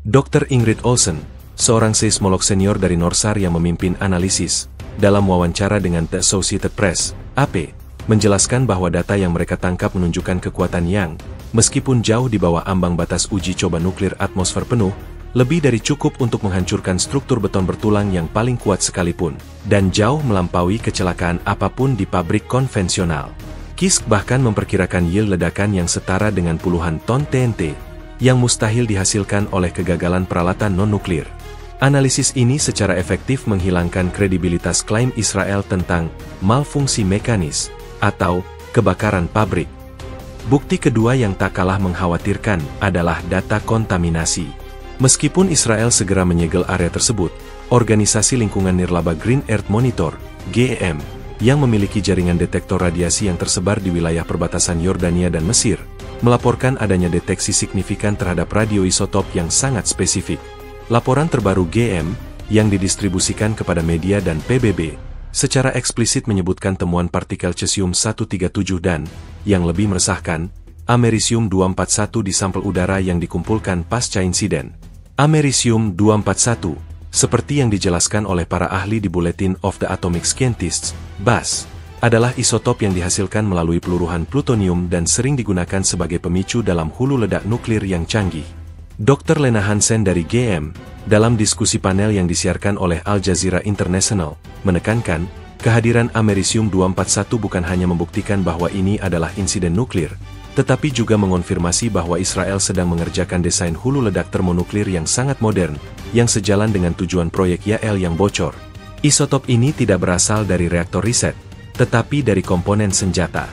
Dr. Ingrid Olsen, seorang seismolog senior dari NORSAR yang memimpin analisis, dalam wawancara dengan The Associated Press, AP, menjelaskan bahwa data yang mereka tangkap menunjukkan kekuatan yang, meskipun jauh di bawah ambang batas uji coba nuklir atmosfer penuh, lebih dari cukup untuk menghancurkan struktur beton bertulang yang paling kuat sekalipun, dan jauh melampaui kecelakaan apapun di pabrik konvensional. KISK bahkan memperkirakan yield ledakan yang setara dengan puluhan ton TNT, yang mustahil dihasilkan oleh kegagalan peralatan non-nuklir. Analisis ini secara efektif menghilangkan kredibilitas klaim Israel tentang malfungsi mekanis, atau kebakaran pabrik. Bukti kedua yang tak kalah mengkhawatirkan adalah data kontaminasi. Meskipun Israel segera menyegel area tersebut, organisasi lingkungan nirlaba Green Earth Monitor, GEM, yang memiliki jaringan detektor radiasi yang tersebar di wilayah perbatasan Yordania dan Mesir, melaporkan adanya deteksi signifikan terhadap radioisotop yang sangat spesifik. Laporan terbaru GEM, yang didistribusikan kepada media dan PBB, secara eksplisit menyebutkan temuan partikel cesium-137 dan, yang lebih meresahkan, amerisium-241 di sampel udara yang dikumpulkan pasca insiden. Amerisium-241, seperti yang dijelaskan oleh para ahli di Bulletin of the Atomic Scientists, BAS, adalah isotop yang dihasilkan melalui peluruhan plutonium dan sering digunakan sebagai pemicu dalam hulu ledak nuklir yang canggih. Dr. Lena Hansen dari GM, dalam diskusi panel yang disiarkan oleh Al Jazeera International, menekankan, kehadiran amerisium-241 bukan hanya membuktikan bahwa ini adalah insiden nuklir, tetapi juga mengonfirmasi bahwa Israel sedang mengerjakan desain hulu ledak termonuklir yang sangat modern, yang sejalan dengan tujuan proyek Yael yang bocor. Isotop ini tidak berasal dari reaktor riset, tetapi dari komponen senjata.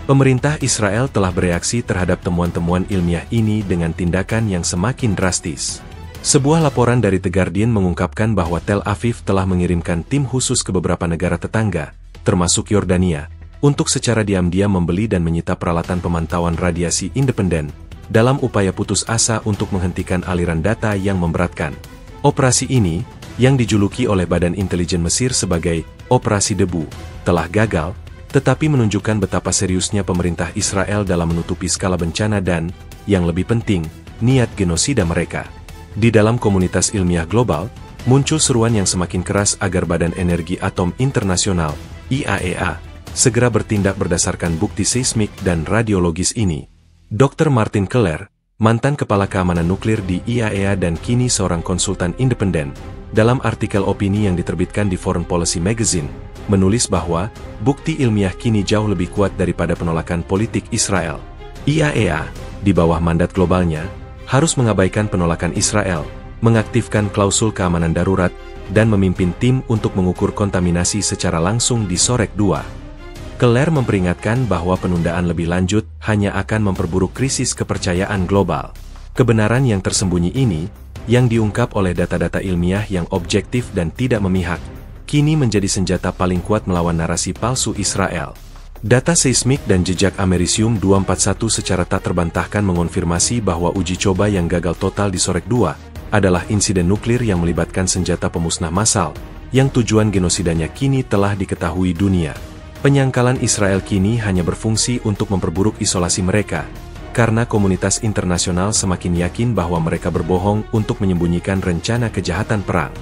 Pemerintah Israel telah bereaksi terhadap temuan-temuan ilmiah ini dengan tindakan yang semakin drastis. Sebuah laporan dari The Guardian mengungkapkan bahwa Tel Aviv telah mengirimkan tim khusus ke beberapa negara tetangga, termasuk Yordania, untuk secara diam-diam membeli dan menyita peralatan pemantauan radiasi independen, dalam upaya putus asa untuk menghentikan aliran data yang memberatkan. Operasi ini, yang dijuluki oleh Badan Intelijen Mesir sebagai Operasi Debu, telah gagal, tetapi menunjukkan betapa seriusnya pemerintah Israel dalam menutupi skala bencana dan, yang lebih penting, niat genosida mereka. Di dalam komunitas ilmiah global, muncul seruan yang semakin keras agar Badan Energi Atom Internasional, IAEA, segera bertindak berdasarkan bukti seismik dan radiologis ini. Dr. Martin Keller, mantan Kepala Keamanan Nuklir di IAEA dan kini seorang konsultan independen, dalam artikel opini yang diterbitkan di Foreign Policy Magazine, menulis bahwa bukti ilmiah kini jauh lebih kuat daripada penolakan politik Israel. IAEA, di bawah mandat globalnya, harus mengabaikan penolakan Israel, mengaktifkan klausul keamanan darurat, dan memimpin tim untuk mengukur kontaminasi secara langsung di Sorek 2. Keller memperingatkan bahwa penundaan lebih lanjut hanya akan memperburuk krisis kepercayaan global. Kebenaran yang tersembunyi ini, yang diungkap oleh data-data ilmiah yang objektif dan tidak memihak, kini menjadi senjata paling kuat melawan narasi palsu Israel. Data seismik dan jejak amerisium-241 secara tak terbantahkan mengonfirmasi bahwa uji coba yang gagal total di Sorek 2 adalah insiden nuklir yang melibatkan senjata pemusnah massal, yang tujuan genosidanya kini telah diketahui dunia. Penyangkalan Israel kini hanya berfungsi untuk memperburuk isolasi mereka, karena komunitas internasional semakin yakin bahwa mereka berbohong untuk menyembunyikan rencana kejahatan perang.